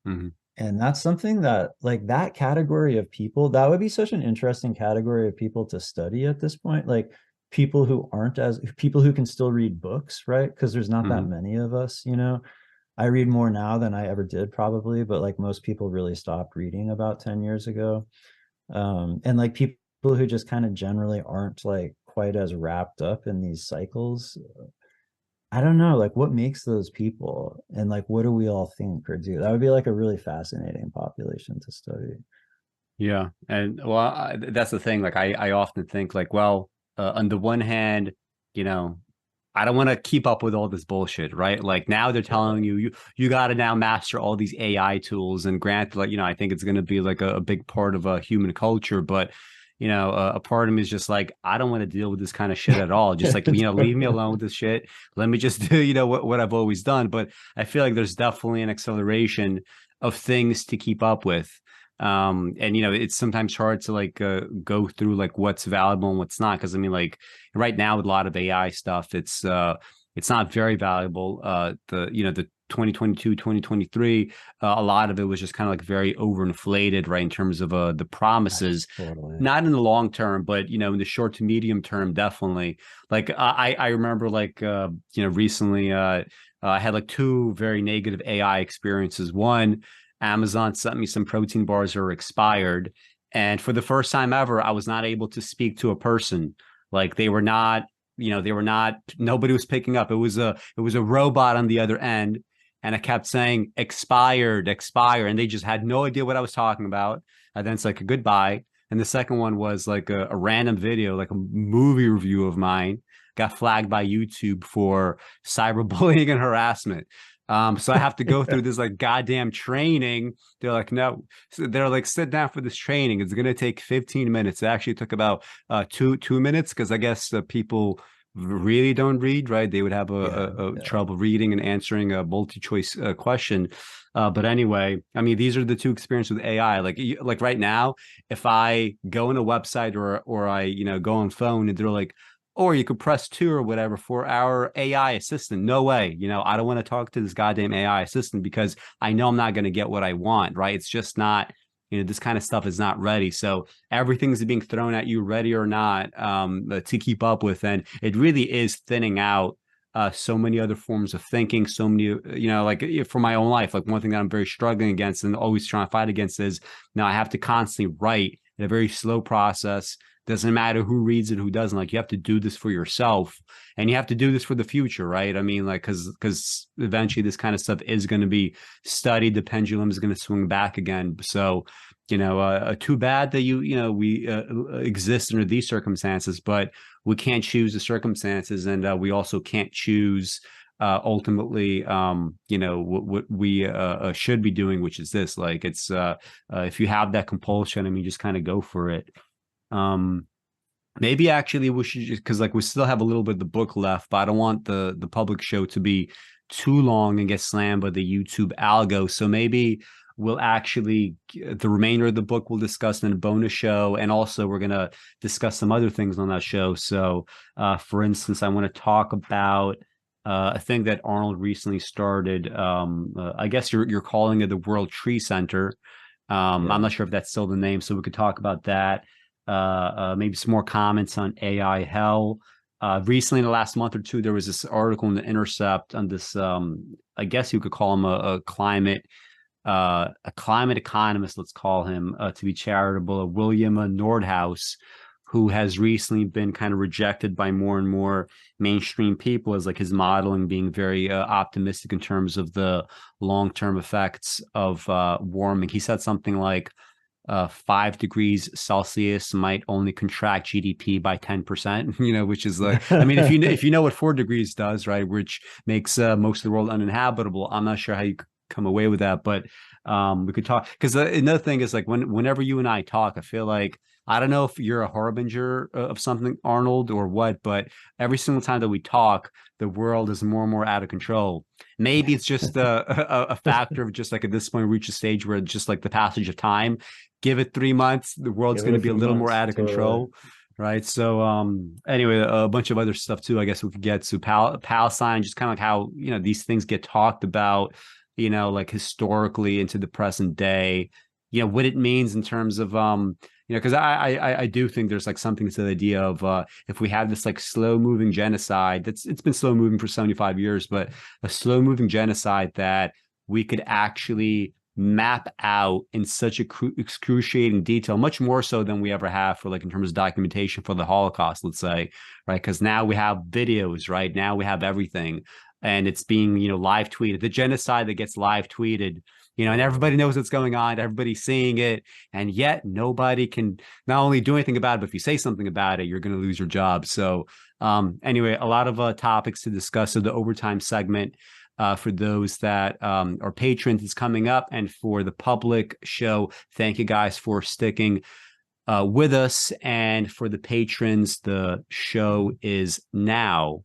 Hmm. And that's something that like that category of people, that would be such an interesting category of people to study at this point. Like people who can still read books, right? Because there's not that Hmm. many of us. I read more now than I ever did probably, but like most people really stopped reading about 10 years ago. And like people who just kind of generally aren't like quite as wrapped up in these cycles. I don't know, like what makes those people and like what do we all think or do? That would be like a really fascinating population to study. Yeah. And well, that's the thing. Like I often think like, well, on the one hand, you know, I don't want to keep up with all this bullshit, right? Like now they're telling Yeah. you got to now master all these AI tools, and granted, like I think it's going to be like a big part of a human culture, but a part of me is just like I don't want to deal with this kind of shit at all. Just like leave me alone with this shit. Let me just do what I've always done. But I feel like there's definitely an acceleration of things to keep up with. And it's sometimes hard to like go through like what's valuable and what's not, because I mean like right now with a lot of AI stuff, it's not very valuable. The 2022, 2023, a lot of it was just kind of like very overinflated, right, in terms of the promises, Totally. not in the long term, but in the short to medium term, definitely. Like I remember like recently I had like two very negative AI experiences. One, Amazon sent me some protein bars that were expired. And for the first time ever, I was not able to speak to a person. Like they were not, nobody was picking up. It was a robot on the other end. And I kept saying expired, expire. And they just had no idea what I was talking about. And then it's like a goodbye. And the second one was like a random video, like a movie review of mine, got flagged by YouTube for cyberbullying and harassment. So I have to go through this like goddamn training. They're like, no, so they're like, sit down for this training. It's gonna take 15 minutes. It actually took about two minutes because I guess people really don't read, right? They would have Yeah, a yeah. trouble reading and answering a multi-choice question. But anyway, I mean, these are the two experiences with AI. Like right now, if I go on a website or I go on phone and they're like, or you could press 2 or whatever for our AI assistant. No way. I don't want to talk to this goddamn AI assistant because I know I'm not going to get what I want, right? It's just not, this kind of stuff is not ready. So everything's being thrown at you, ready or not, to keep up with. And it really is thinning out so many other forms of thinking, so many, like for my own life, like one thing that I'm very struggling against and always trying to fight against is now I have to constantly write in a very slow process. Doesn't matter who reads it, who doesn't. Like you have to do this for yourself, and you have to do this for the future, right? I mean, like because eventually this kind of stuff is going to be studied. The pendulum is going to swing back again. So, too bad that we exist under these circumstances, but we can't choose the circumstances, and we also can't choose ultimately what we should be doing, which is this. Like it's if you have that compulsion, I mean, just kind of go for it. um Maybe actually we should just, because like we still have a little bit of the book left, but I don't want the public show to be too long and get slammed by the YouTube algo. So maybe we'll actually the remainder of the book we'll discuss in a bonus show, and also we're gonna discuss some other things on that show. So, for instance, I want to talk about a thing that Arnold recently started. I guess you're calling it the World Tree Center. I'm Yeah. not sure if that's still the name, so we could talk about that. Maybe some more comments on AI hell. Recently, in the last month or two, there was this article in the Intercept on this, I guess you could call him a climate economist, let's call him, to be charitable, William Nordhaus, who has recently been kind of rejected by more and more mainstream people as like his modeling being very optimistic in terms of the long-term effects of warming. He said something like 5 degrees Celsius might only contract GDP by 10%, which is like, I mean, if you know what 4 degrees does, right, which makes most of the world uninhabitable, I'm not sure how you come away with that, but we could talk, because another thing is like whenever you and I talk, I feel like, I don't know if you're a harbinger of something, Arnold, or what, but every single time that we talk, the world is more and more out of control. Maybe it's just a factor of just like at this point, we reach a stage where just like the passage of time, give it 3 months, the world's going to be a little more out of control. Right. So anyway, a bunch of other stuff, too, I guess we could get to Palestine, just kind of like how, these things get talked about, like historically into the present day, what it means in terms of because I do think there's like something to the idea of if we have this like slow moving genocide, it's been slow moving for 75 years, but a slow moving genocide that we could actually map out in such excruciating detail, much more so than we ever have for like in terms of documentation for the Holocaust, let's say, right? Because now we have videos, right? Now we have everything, and it's being live tweeted. The genocide that gets live tweeted, and everybody knows what's going on, everybody's seeing it, and yet nobody can not only do anything about it, but if you say something about it, you're going to lose your job. So anyway, a lot of topics to discuss. So the overtime segment for those that are patrons is coming up, and for the public show, thank you guys for sticking with us. And for the patrons, the show is now.